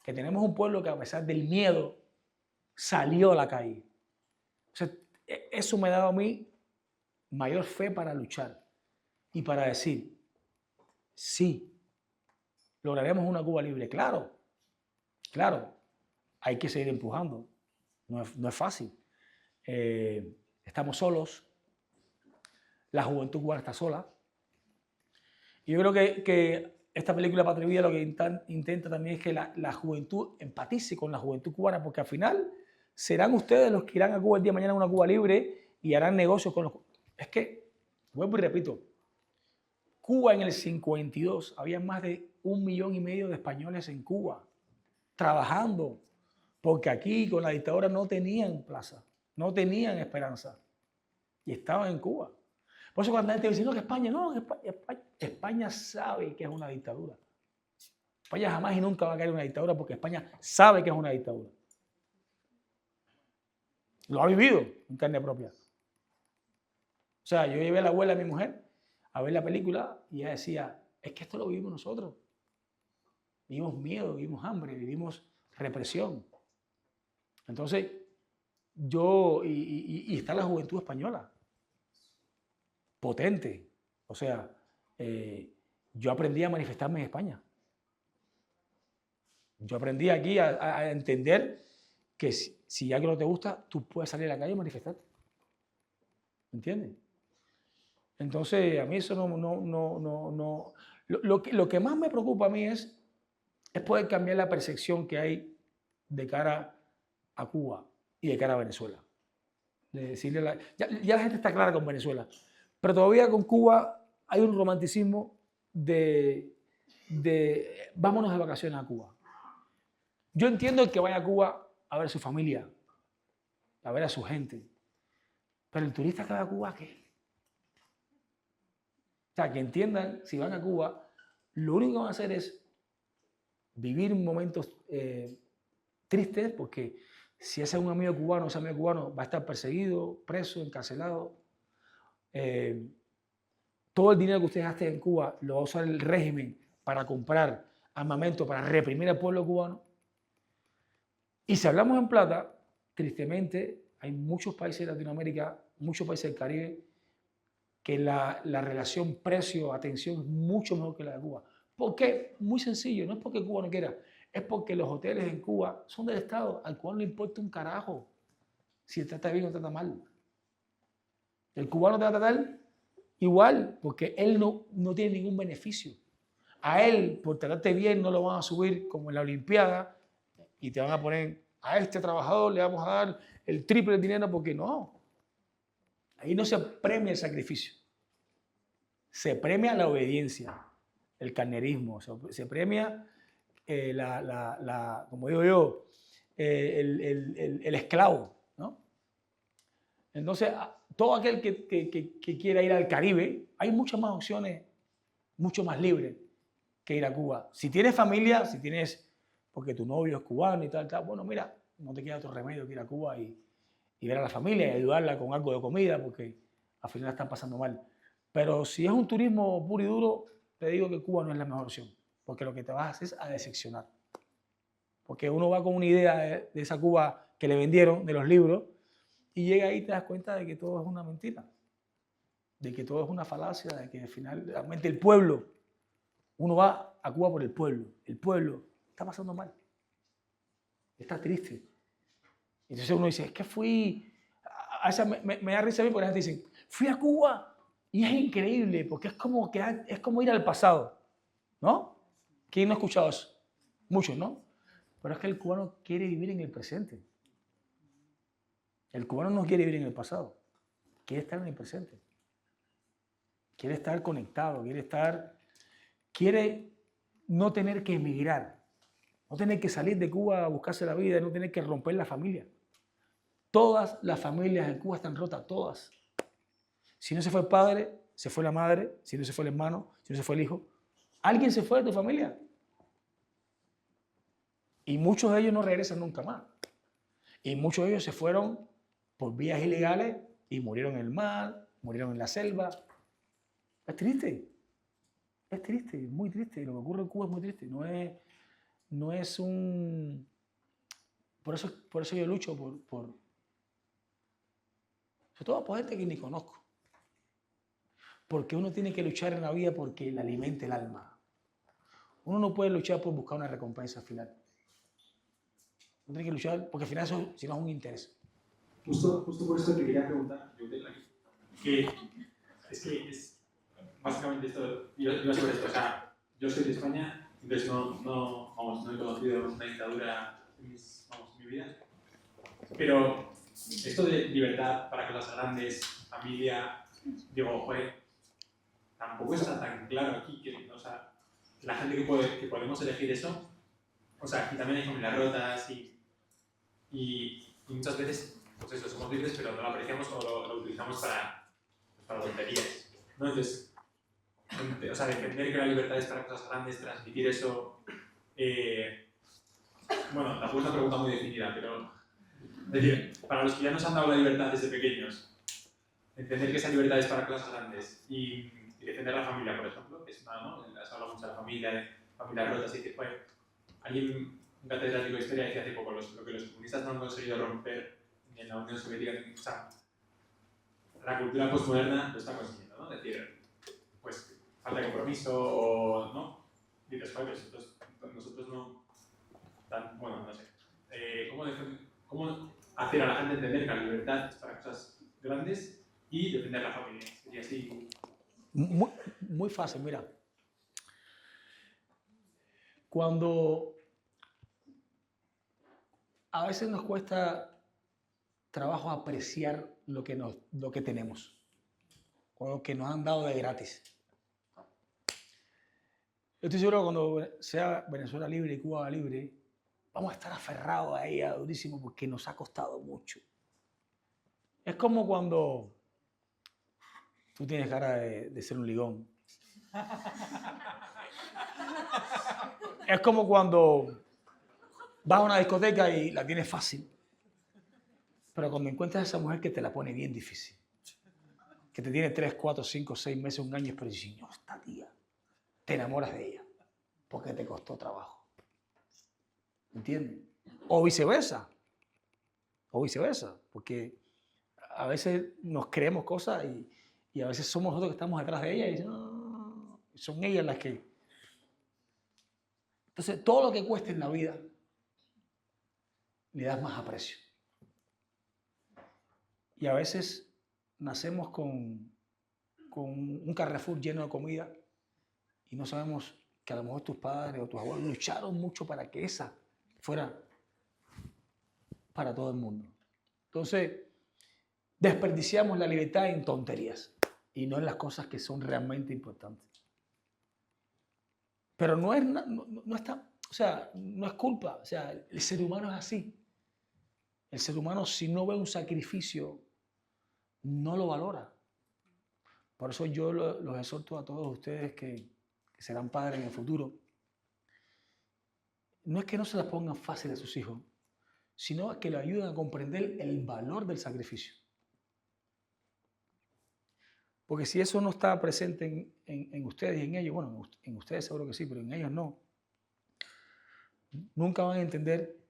Speaker 1: que tenemos un pueblo que a pesar del miedo salió a la calle. O sea, eso me ha dado a mí mayor fe para luchar y para decir, sí, lograremos una Cuba libre. Claro, claro, hay que seguir empujando. No es fácil. Estamos solos. La juventud cubana está sola. Y yo creo que esta película Patria y Vida lo que intenta también es que la juventud empatice con la juventud cubana, porque al final serán ustedes los que irán a Cuba el día de mañana a una Cuba libre y harán negocios con los... Es que, vuelvo y repito, Cuba en el 52 había más de 1,5 millones de españoles en Cuba, trabajando, porque aquí con la dictadura no tenían plaza, no tenían esperanza, y estaban en Cuba. Por eso cuando la gente dice, no, que España, no, España sabe que es una dictadura. España jamás y nunca va a caer en una dictadura porque España sabe que es una dictadura. Lo ha vivido en carne propia. O sea, yo llevé a la abuela de mi mujer a ver la película y ella decía, es que esto lo vivimos nosotros. Vivimos miedo, vivimos hambre, vivimos represión. Entonces, y está la juventud española, potente. O sea, yo aprendí a manifestarme en España. Yo aprendí aquí a entender que si algo no te gusta, tú puedes salir a la calle y manifestarte. ¿Me entiendes? Entonces, a mí eso no. Lo que más me preocupa a mí es poder cambiar la percepción que hay de cara a Cuba y de cara a Venezuela. De decirle ya la gente está clara con Venezuela, pero todavía con Cuba hay un romanticismo de vámonos de vacaciones a Cuba. Yo entiendo el que vaya a Cuba a ver a su familia, a ver a su gente, pero el turista que va a Cuba, ¿qué? O sea, que entiendan, si van a Cuba, lo único que van a hacer es vivir momentos tristes, porque si ese es un amigo cubano, ese amigo cubano va a estar perseguido, preso, encarcelado. Todo el dinero que ustedes gasten en Cuba lo va a usar el régimen para comprar armamento, para reprimir al pueblo cubano. Y si hablamos en plata, tristemente, hay muchos países de Latinoamérica, muchos países del Caribe, que la relación precio-atención es mucho mejor que la de Cuba. ¿Por qué? Muy sencillo, no es porque Cuba no quiera, es porque los hoteles en Cuba son del Estado, al cual no le importa un carajo si te trata bien o te trata mal. El cubano te va a tratar igual, porque él no tiene ningún beneficio. A él, por tratarte bien, no lo van a subir como en la Olimpiada y te van a poner a este trabajador, le vamos a dar el triple de dinero, porque no. Ahí no se premia el sacrificio. Se premia la obediencia, el carnerismo, se premia como digo yo, el esclavo, ¿no? Entonces, todo aquel que quiera ir al Caribe, hay muchas más opciones, mucho más libres que ir a Cuba. Si tienes familia, porque tu novio es cubano y tal, bueno, mira, no te queda otro remedio que ir a Cuba y ver a la familia y ayudarla con algo de comida, porque al final la están pasando mal. Pero si es un turismo puro y duro, te digo que Cuba no es la mejor opción, porque lo que te vas a hacer es a decepcionar. Porque uno va con una idea de esa Cuba que le vendieron, de los libros, y llega ahí y te das cuenta de que todo es una mentira, de que todo es una falacia, de que al final realmente el pueblo, uno va a Cuba por el pueblo está pasando mal, está triste. Entonces uno dice, es que fui, me da risa a mí porque la gente dice, fui a Cuba y es increíble, porque es como ir al pasado, ¿no? ¿Quién no ha escuchado eso? Muchos, ¿no? Pero es que el cubano quiere vivir en el presente. El cubano no quiere vivir en el pasado, quiere estar en el presente. Quiere estar conectado, quiere no tener que emigrar, no tener que salir de Cuba a buscarse la vida, no tener que romper la familia. Todas las familias en Cuba están rotas, todas. Si no se fue el padre, se fue la madre, si no se fue el hermano, si no se fue el hijo, alguien se fue de tu familia. Y muchos de ellos no regresan nunca más. Y muchos de ellos se fueron por vías ilegales y murieron en el mar, murieron en la selva. Es triste, muy triste. Lo que ocurre en Cuba es muy triste. No es un... Por eso yo lucho sobre todo por gente que ni conozco. Porque uno tiene que luchar en la vida porque le alimente el alma. Uno no puede luchar por buscar una recompensa al final. Uno tiene que luchar porque al final eso, si no, es un interés.
Speaker 6: Justo por eso te quería preguntar, que es básicamente esto, yo sobre esto, o sea, yo soy de España, entonces no he conocido una dictadura en mi vida, pero esto de libertad para cosas grandes, familia, digo, joder, tampoco está tan claro aquí que, o sea, la gente que podemos elegir eso, o sea, aquí también hay familias rotas y muchas veces, pues eso, somos libres, pero no lo apreciamos o lo utilizamos para tonterías, ¿no? Entonces, o sea, defender que la libertad es para cosas grandes, transmitir eso, bueno, tampoco es una pregunta muy definida, pero, es decir, para los que ya nos han dado la libertad desde pequeños, entender que esa libertad es para cosas grandes y defender la familia, por ejemplo, que es una, ¿no? Has hablado mucho de la familia, de familias rotas, y que fue, alguien, un catedrático de historia decía hace poco, lo que los comunistas no han conseguido romper ni en la Unión Soviética, o sea, la cultura postmoderna lo está consiguiendo, ¿no? Es decir, pues falta de compromiso o no. Dices, joder, nosotros no. Bueno, no sé. ¿Cómo hacer a la gente entender que la libertad es para cosas grandes y defender la familia? Sería así.
Speaker 1: Muy fácil, mira. Cuando a veces nos cuesta trabajo apreciar lo que tenemos, o lo que nos han dado de gratis. Yo estoy seguro que cuando sea Venezuela libre y Cuba libre, vamos a estar aferrados a ella durísimo porque nos ha costado mucho. Es como cuando tú tienes cara de ser un ligón. Es como cuando vas a una discoteca y la tienes fácil, pero cuando encuentras a esa mujer que te la pone bien difícil, que te tiene 3, 4, 5, 6 meses, un año, pero dices, no, esta tía, te enamoras de ella porque te costó trabajo. ¿Entiendes? O viceversa, porque a veces nos creemos cosas y a veces somos nosotros que estamos detrás de ella y dicen, no, son ellas las que... Entonces, todo lo que cueste en la vida, le das más aprecio. Y a veces nacemos con un Carrefour lleno de comida y no sabemos que a lo mejor tus padres o tus abuelos lucharon mucho para que esa fuera para todo el mundo. Entonces, desperdiciamos la libertad en tonterías y no en las cosas que son realmente importantes. Pero no es culpa, o sea, el ser humano es así. El ser humano, si no ve un sacrificio, no lo valora. Por eso yo los exhorto a todos ustedes que serán padres en el futuro. No es que no se las pongan fácil a sus hijos, sino que lo ayuden a comprender el valor del sacrificio. Porque si eso no está presente en ustedes y en ellos, bueno, en ustedes seguro que sí, pero en ellos no, nunca van a entender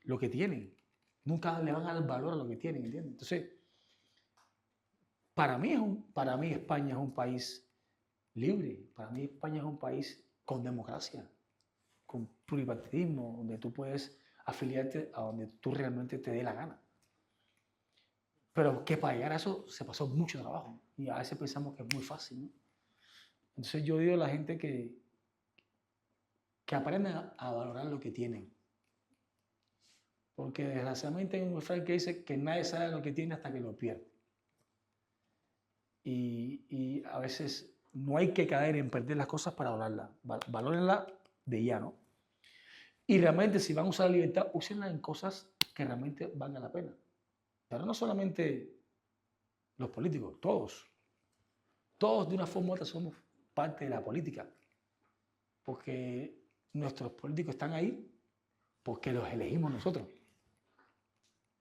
Speaker 1: lo que tienen. Nunca le van a dar valor a lo que tienen, ¿entiendes? Entonces, para mí España es un país libre. Para mí España es un país con democracia, con pluripartidismo, donde tú puedes afiliarte a donde tú realmente te dé la gana. Pero que para llegar a eso se pasó mucho trabajo y a veces pensamos que es muy fácil, ¿no? Entonces yo digo a la gente que aprendan a valorar lo que tienen. Porque desgraciadamente hay un refrán que dice que nadie sabe lo que tiene hasta que lo pierde. Y a veces no hay que caer en perder las cosas para valorarlas. Valórenlas de ya, ¿no? Y realmente si van a usar la libertad, úsenla en cosas que realmente valgan la pena. Pero no solamente los políticos, todos. Todos de una forma u otra somos parte de la política. Porque nuestros políticos están ahí porque los elegimos nosotros.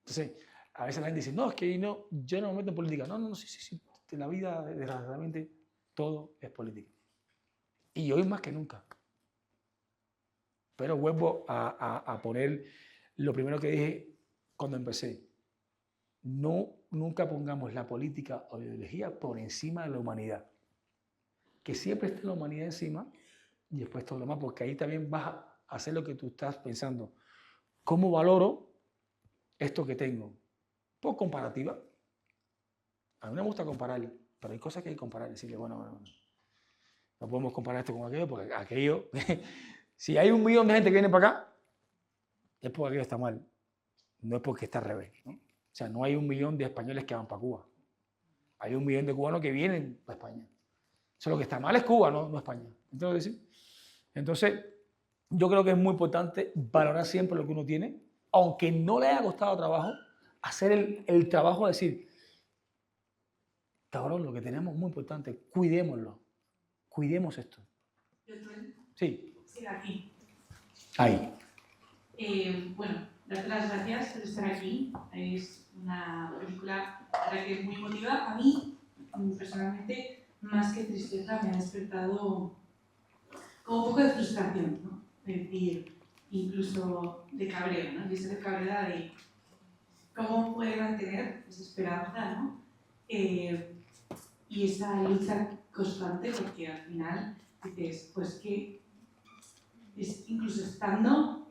Speaker 1: Entonces, a veces la gente dice, no, es que no, yo no me meto en política. No, no, no, sí. En la vida, desgraciadamente, todo es política. Y hoy más que nunca. Pero vuelvo a poner lo primero que dije cuando empecé. Nunca pongamos la política o la ideología por encima de la humanidad. Que siempre esté la humanidad encima y después todo lo demás, porque ahí también vas a hacer lo que tú estás pensando. ¿Cómo valoro esto que tengo? Por comparativa. A mí me gusta comparar, pero hay cosas que hay que comparar. Decirle, bueno, no podemos comparar esto con aquello, porque aquello, si hay 1 millón de gente que viene para acá, es porque aquello está mal. No es porque está al revés, ¿no? O sea, no hay 1 millón de españoles que van para Cuba. Hay 1 millón de cubanos que vienen para España. Eso lo que está mal es Cuba, no España. Entonces, yo creo que es muy importante valorar siempre lo que uno tiene, aunque no le haya costado trabajo, hacer el trabajo de decir, cabrón, lo que tenemos es muy importante, cuidémoslo, cuidemos esto. Sí.
Speaker 7: Sí, aquí.
Speaker 1: Ahí.
Speaker 7: Bueno, darte las gracias por estar aquí. Es una película que es muy emotiva. A mí, personalmente, más que tristeza, me ha despertado como un poco de frustración, ¿no? Es decir, incluso de cabreo, ¿no? Y esa cabrera de cómo puede mantener esa esperanza, ¿no? Y esa lucha constante, porque al final dices, pues que es incluso estando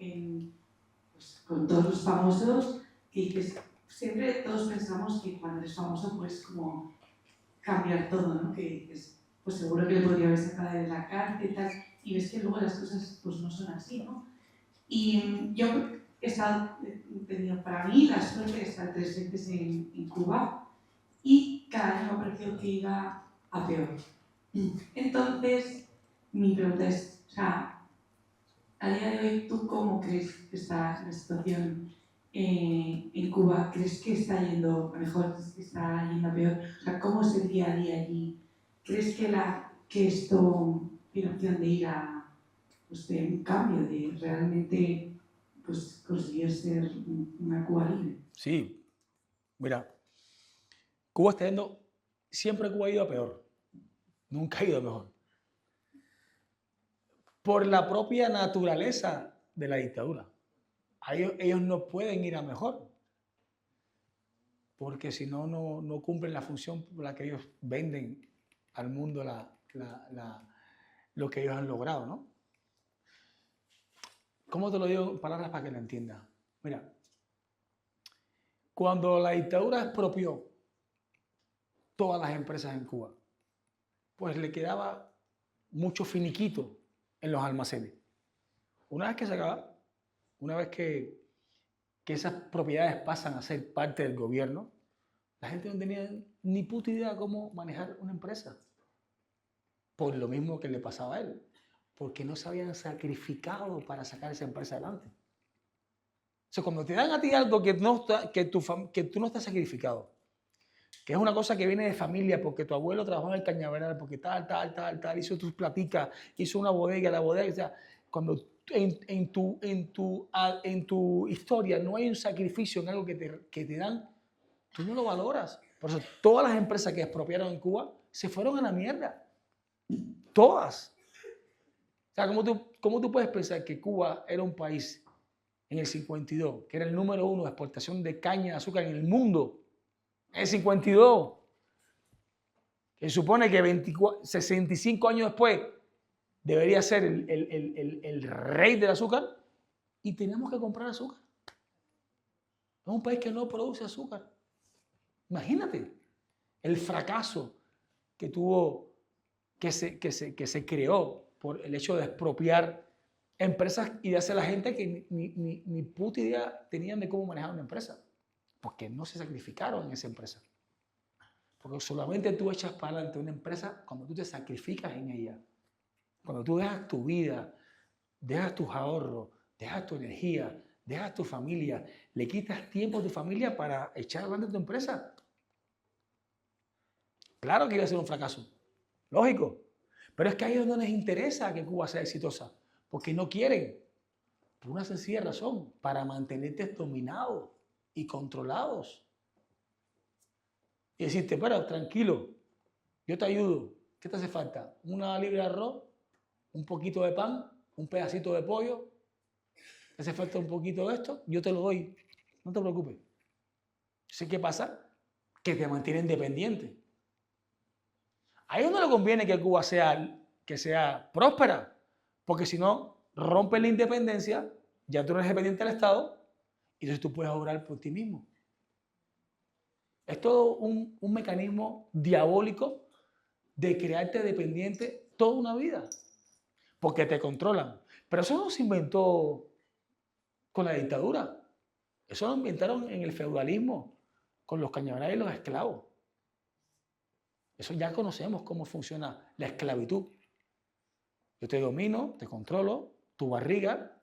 Speaker 7: pues, con todos los famosos, que dices, siempre todos pensamos que cuando eres famoso puedes como cambiar todo, ¿no? Que dices, pues seguro que le podría haber sacado de la cárcel y tal, y ves que luego las cosas pues no son así, ¿no? Y yo he tenido para mí la suerte de estar 3 veces en Cuba y cada año me ha parecido que iba a peor. Entonces, mi pregunta es, o sea, a día de hoy, ¿tú cómo crees que está la situación en Cuba? ¿Crees que está yendo a mejor? ¿Crees que está yendo a peor? O sea, ¿cómo es el día a día allí? ¿Crees que esto tiene opción de ir a de un cambio, de realmente pues, conseguir ser una Cuba libre?
Speaker 1: Sí, mira, Cuba está yendo, siempre Cuba ha ido a peor, nunca ha ido a mejor. Por la propia naturaleza de la dictadura. Ellos no pueden ir a mejor, porque si no, no cumplen la función por la que ellos venden al mundo lo que ellos han logrado, ¿no? ¿Cómo te lo digo en palabras para que lo entiendas? Mira, cuando la dictadura expropió todas las empresas en Cuba, pues le quedaba mucho finiquito en los almacenes. Una vez que se acaba, una vez que esas propiedades pasan a ser parte del gobierno, la gente no tenía ni puta idea de cómo manejar una empresa. Por lo mismo que le pasaba a él, porque no se habían sacrificado para sacar esa empresa adelante. O sea, cuando te dan a ti algo que tú no estás sacrificado, que es una cosa que viene de familia, porque tu abuelo trabajó en el cañaveral, porque tal, hizo tus platicas, hizo una bodega, la bodega, o sea, cuando en tu historia no hay un sacrificio en algo que te dan, tú no lo valoras. Por eso todas las empresas que expropiaron en Cuba se fueron a la mierda. Todas. O sea, ¿cómo tú puedes pensar que Cuba era un país en el 52, que era el número 1 de exportación de caña de azúcar en el mundo? En el 52, que supone que 65 años después debería ser el rey del azúcar, y tenemos que comprar azúcar. Es un país que no produce azúcar. Imagínate el fracaso que tuvo, que se creó por el hecho de expropiar empresas y de hacer a la gente que ni puta idea tenían de cómo manejar una empresa. Porque no se sacrificaron en esa empresa. Porque solamente tú echas para adelante una empresa cuando tú te sacrificas en ella. Cuando tú dejas tu vida, dejas tus ahorros, dejas tu energía, dejas tu familia, le quitas tiempo a tu familia para echar adelante tu empresa. Claro que iba a ser un fracaso. Lógico. Pero es que a ellos no les interesa que Cuba sea exitosa. Porque no quieren. Por una sencilla razón. Para mantenerte dominado. y controlados. Y decirte, espera, tranquilo, yo te ayudo. ¿Qué te hace falta? Una libra de arroz, un poquito de pan, un pedacito de pollo. ¿Te hace falta un poquito de esto? Yo te lo doy. No te preocupes. ¿Sí qué pasa? Que te mantienen dependiente. A ellos no les conviene que Cuba sea próspera, porque si no, rompe la independencia, ya tú no eres dependiente del Estado, y entonces tú puedes obrar por ti mismo. Es todo un mecanismo diabólico de crearte dependiente toda una vida, porque te controlan. Pero eso no se inventó con la dictadura. Eso lo inventaron en el feudalismo, con los cañaverales y los esclavos. Eso ya conocemos cómo funciona la esclavitud. Yo te domino, te controlo, tu barriga,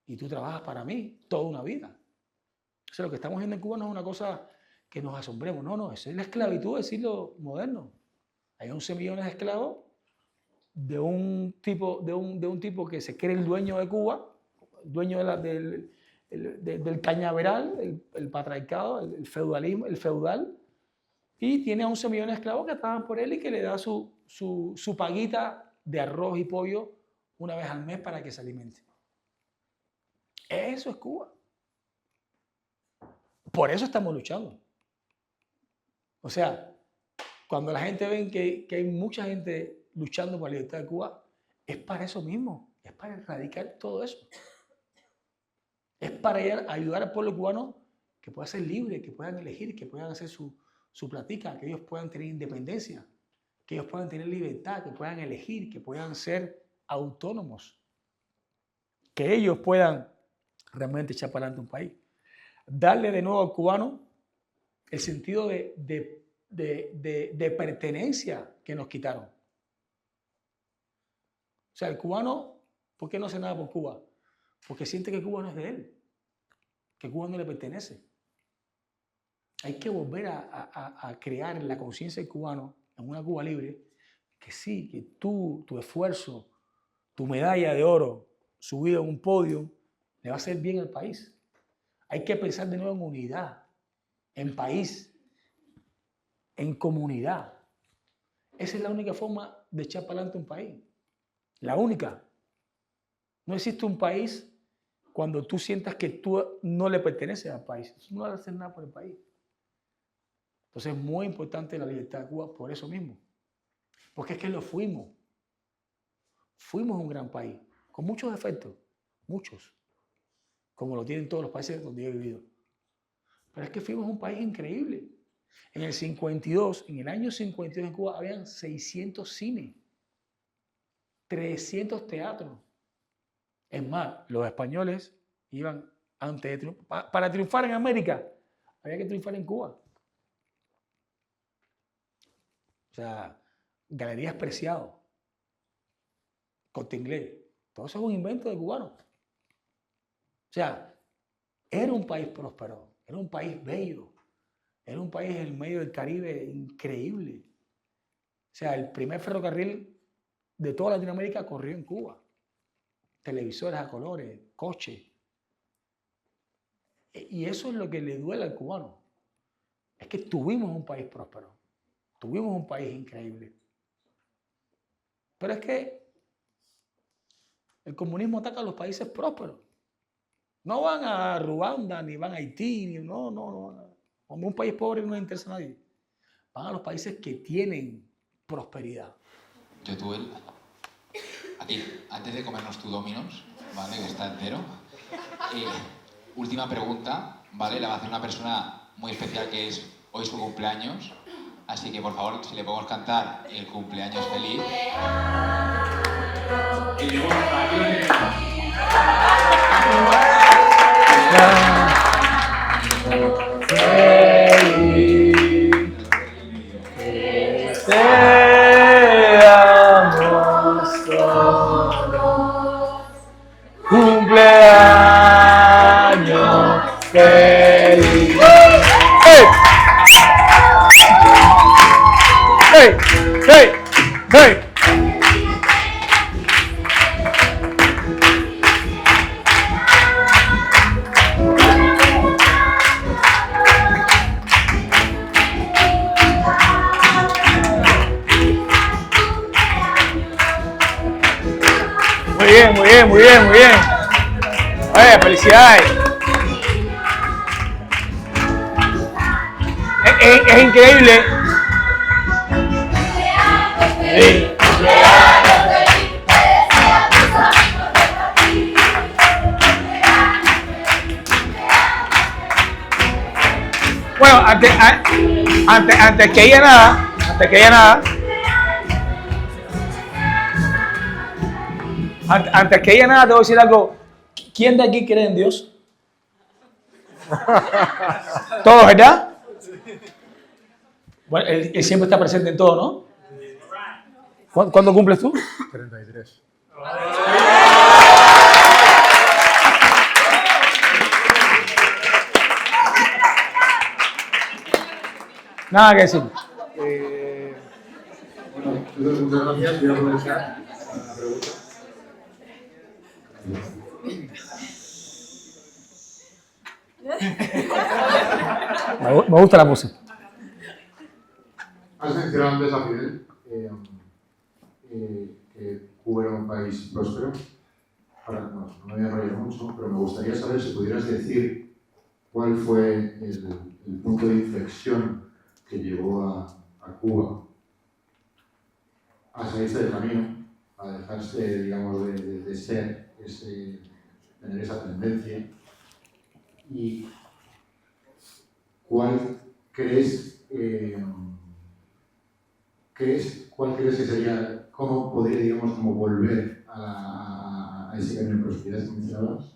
Speaker 1: y tú trabajas para mí toda una vida. O sea, lo que estamos viendo en Cuba no es una cosa que nos asombremos. No, esa es la esclavitud del siglo moderno. Hay 11 millones de esclavos de un tipo que se cree el dueño de Cuba, el dueño del cañaveral, el patriarcado, el feudalismo, el feudal, y tiene 11 millones de esclavos que trabajan por él y que le da su paguita de arroz y pollo una vez al mes para que se alimente. Eso es Cuba. Por eso estamos luchando. O sea, cuando la gente ve que hay mucha gente luchando por la libertad de Cuba, es para eso mismo, es para erradicar todo eso. Es para ayudar al pueblo cubano que pueda ser libre, que puedan elegir, que puedan hacer su platica, que ellos puedan tener independencia, que ellos puedan tener libertad, que puedan elegir, que puedan ser autónomos, que ellos puedan realmente echar para adelante un país. Darle de nuevo al cubano el sentido de pertenencia que nos quitaron. O sea, el cubano, ¿por qué no hace nada por Cuba? Porque siente que Cuba no es de él, que Cuba no le pertenece. Hay que volver a crear en la conciencia del cubano, en una Cuba libre, que sí, que tu esfuerzo, tu medalla de oro, subida en un podio, le va a hacer bien al país. Hay que pensar de nuevo en unidad, en país, en comunidad. Esa es la única forma de echar para adelante un país. La única. No existe un país cuando tú sientas que tú no le perteneces al país. Tú no vas a hacer nada por el país. Entonces es muy importante la libertad de Cuba por eso mismo. Porque es que lo fuimos. Fuimos un gran país, con muchos defectos, muchos, como lo tienen todos los países donde yo he vivido. Pero es que fuimos un país increíble. En el 52, en el año 52 en Cuba, habían 600 cines, 300 teatros. Es más, los españoles iban antes de triunfar. Para triunfar en América, había que triunfar en Cuba. O sea, Galerías Preciado, Corte Inglés, todo eso es un invento de cubanos. O sea, era un país próspero, era un país bello, era un país en el medio del Caribe increíble. O sea, el primer ferrocarril de toda Latinoamérica corrió en Cuba. Televisores a colores, coches. Y eso es lo que le duele al cubano. Es que tuvimos un país próspero, tuvimos un país increíble. Pero es que el comunismo ataca a los países prósperos. No van a Ruanda, ni van a Haití, no. Como un país pobre no le interesa a nadie. Van a los países que tienen prosperidad.
Speaker 2: Yotuel, aquí, antes de comernos tu Domino's, ¿vale? Que está entero. Última pregunta, ¿vale? La va a hacer una persona muy especial que es hoy su cumpleaños. Así que, por favor, si le podemos cantar el cumpleaños feliz.
Speaker 5: Y luego, aquí lo tenemos.
Speaker 1: Seamos todos cumpleaños feliz. ¡Hey! ¡Hey! ¡Hey! Muy bien, muy bien, muy bien, muy bien. Oye, felicidades. Es increíble. Sí. Bueno, antes que haya nada, te voy a decir algo. ¿Quién de aquí cree en Dios? ¿Todos, verdad? Bueno, él siempre está presente en todo, ¿no? ¿Cuándo cumples tú?
Speaker 8: 33.
Speaker 1: Nada que decir.
Speaker 8: Bueno, muchas gracias. Voy a aprovechar la pregunta.
Speaker 1: Me gusta la música.
Speaker 8: Has mencionado antes a Fidel que Cuba era un país próspero. Ahora, no me voy a enrollar mucho, pero me gustaría saber si pudieras decir cuál fue el punto de inflexión que llevó a Cuba a salirse del camino, a dejarse, digamos, de ser, tener esa tendencia. ¿Y cuál crees que sería, cómo podría, digamos, como volver a ese camino de prosperidad que mencionabas?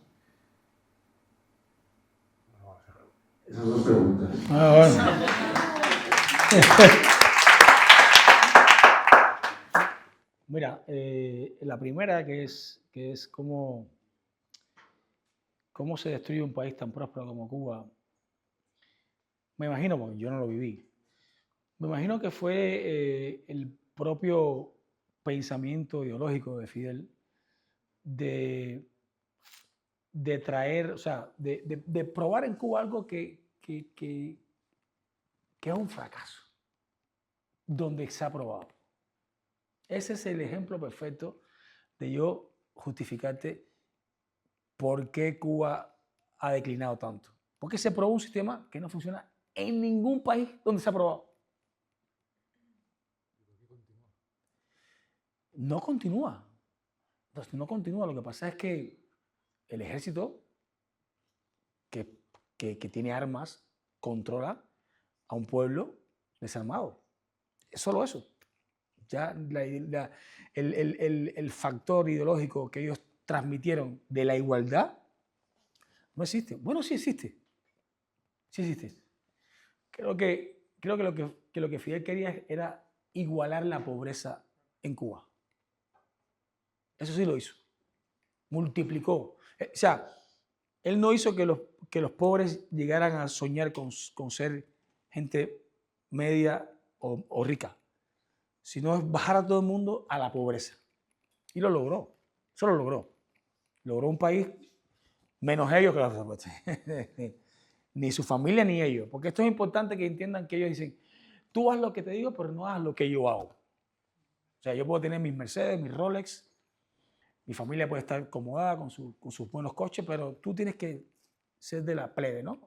Speaker 8: Esas dos preguntas.
Speaker 1: Bueno. Mira, la primera que es cómo se destruye un país tan próspero como Cuba. Me imagino, porque yo no lo viví, me imagino que fue el propio pensamiento ideológico de Fidel de traer, o sea, de probar en Cuba algo que es un fracaso, donde se ha probado. Ese es el ejemplo perfecto de yo justificarte por qué Cuba ha declinado tanto. Porque se probó un sistema que no funciona en ningún país donde se ha probado. No continúa. Entonces, no continúa. Lo que pasa es que el ejército que tiene armas controla a un pueblo desarmado. Es solo eso. Ya el factor ideológico que ellos transmitieron de la igualdad no existe. Bueno, sí existe. Sí existe. Creo que lo que Fidel quería era igualar la pobreza en Cuba. Eso sí lo hizo. Multiplicó. O sea, él no hizo que los pobres llegaran a soñar con ser gente media o rica, sino es bajar a todo el mundo a la pobreza. Y lo logró. Eso lo logró. Logró un país menos ellos que los ni su familia ni ellos. Porque esto es importante que entiendan que ellos dicen, tú haz lo que te digo, pero no haz lo que yo hago. O sea, yo puedo tener mis Mercedes, mis Rolex, mi familia puede estar acomodada con sus buenos coches, pero tú tienes que ser de la plebe, ¿no?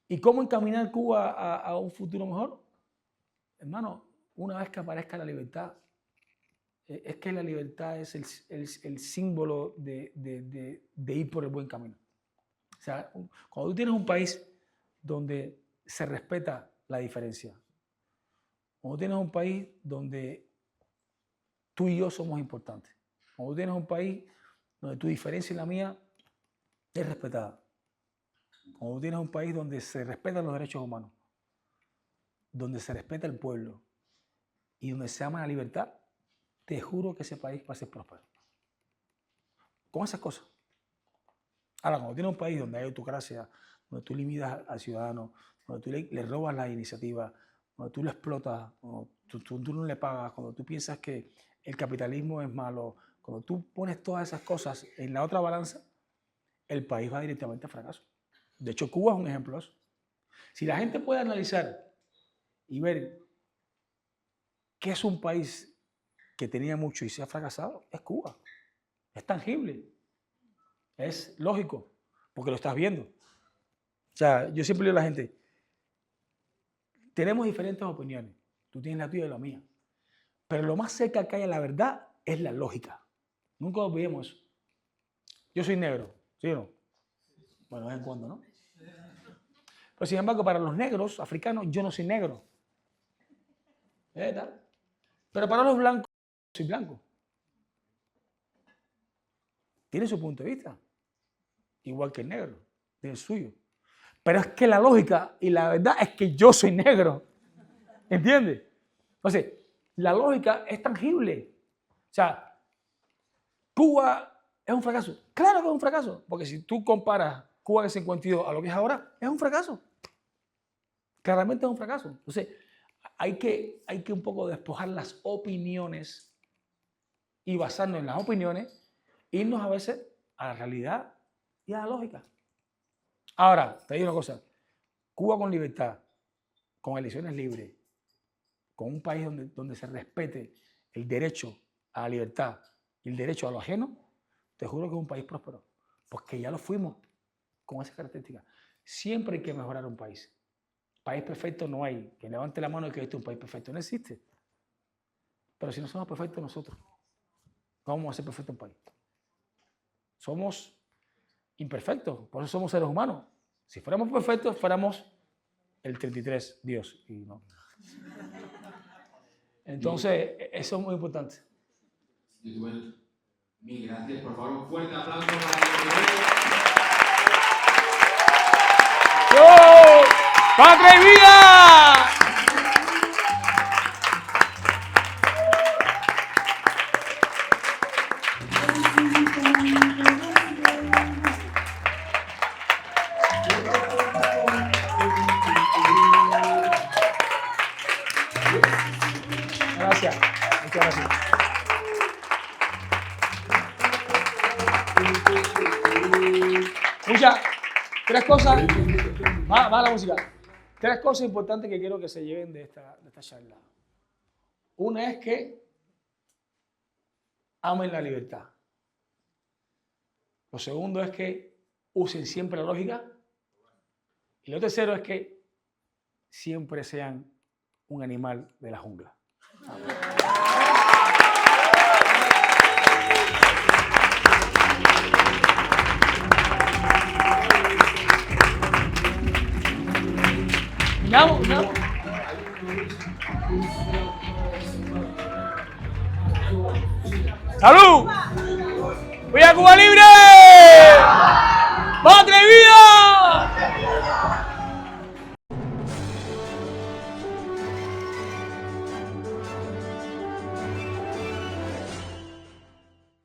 Speaker 1: ¿Y cómo encaminar Cuba a un futuro mejor? Hermano, una vez que aparezca la libertad, es que la libertad es el símbolo de ir por el buen camino. O sea, cuando tú tienes un país donde se respeta la diferencia, cuando tienes un país donde tú y yo somos importantes, cuando tú tienes un país donde tu diferencia y la mía es respetada, cuando tú tienes un país donde se respetan los derechos humanos, donde se respeta el pueblo y donde se ama la libertad, te juro que ese país va a ser próspero. Con esas cosas. Ahora, cuando tienes un país donde hay autocracia, donde tú limitas al ciudadano, donde tú le robas la iniciativa, cuando tú lo explotas, cuando tú no le pagas, cuando tú piensas que el capitalismo es malo, cuando tú pones todas esas cosas en la otra balanza, el país va directamente a fracaso. De hecho, Cuba es un ejemplo de eso. Si la gente puede analizar y ver qué es un país que tenía mucho y se ha fracasado es Cuba. Es tangible. Es lógico, porque lo estás viendo. O sea, yo siempre le digo a la gente, tenemos diferentes opiniones. Tú tienes la tuya y la mía. Pero lo más cerca que hay a la verdad es la lógica. Nunca olvidemos eso. Yo soy negro, ¿sí o no? Bueno, de vez en cuando, ¿no? Pero sin embargo, para los negros africanos, yo no soy negro. ¿Verdad? Pero para los blancos, soy blanco. Tiene su punto de vista. Igual que el negro, tiene el suyo. Pero es que la lógica y la verdad es que yo soy negro. ¿Entiendes? Entonces, la lógica es tangible. O sea, Cuba es un fracaso. Claro que es un fracaso. Porque si tú comparas Cuba de 52 a lo que es ahora, es un fracaso. Claramente es un fracaso. Entonces, hay que un poco despojar las opiniones y basarnos en las opiniones, irnos a veces a la realidad y a la lógica. Ahora, te digo una cosa. Cuba con libertad, con elecciones libres, con un país donde se respete el derecho a la libertad y el derecho a lo ajeno, te juro que es un país próspero. Porque ya lo fuimos con esas características. Siempre hay que mejorar un país. País perfecto no hay. Que levante la mano y que este es un país perfecto. No existe. Pero si no somos perfectos nosotros, ¿cómo vamos a ser perfectos un país? Somos imperfectos, por eso somos seres humanos. Si fuéramos perfectos, fuéramos el 33, Dios. Y no. Entonces, eso es muy importante.
Speaker 2: Mil gracias. Por favor, un fuerte aplauso para el
Speaker 1: ¡Patria y vida! Gracias. Muchas gracias. Tres cosas. Va la música. Tres cosas importantes que quiero que se lleven de esta charla. Una es que amen la libertad. Lo segundo es que usen siempre la lógica. Y lo tercero es que siempre sean un animal de la jungla. No. ¡Salud! ¡Viva Cuba Libre! ¡Patria y vida!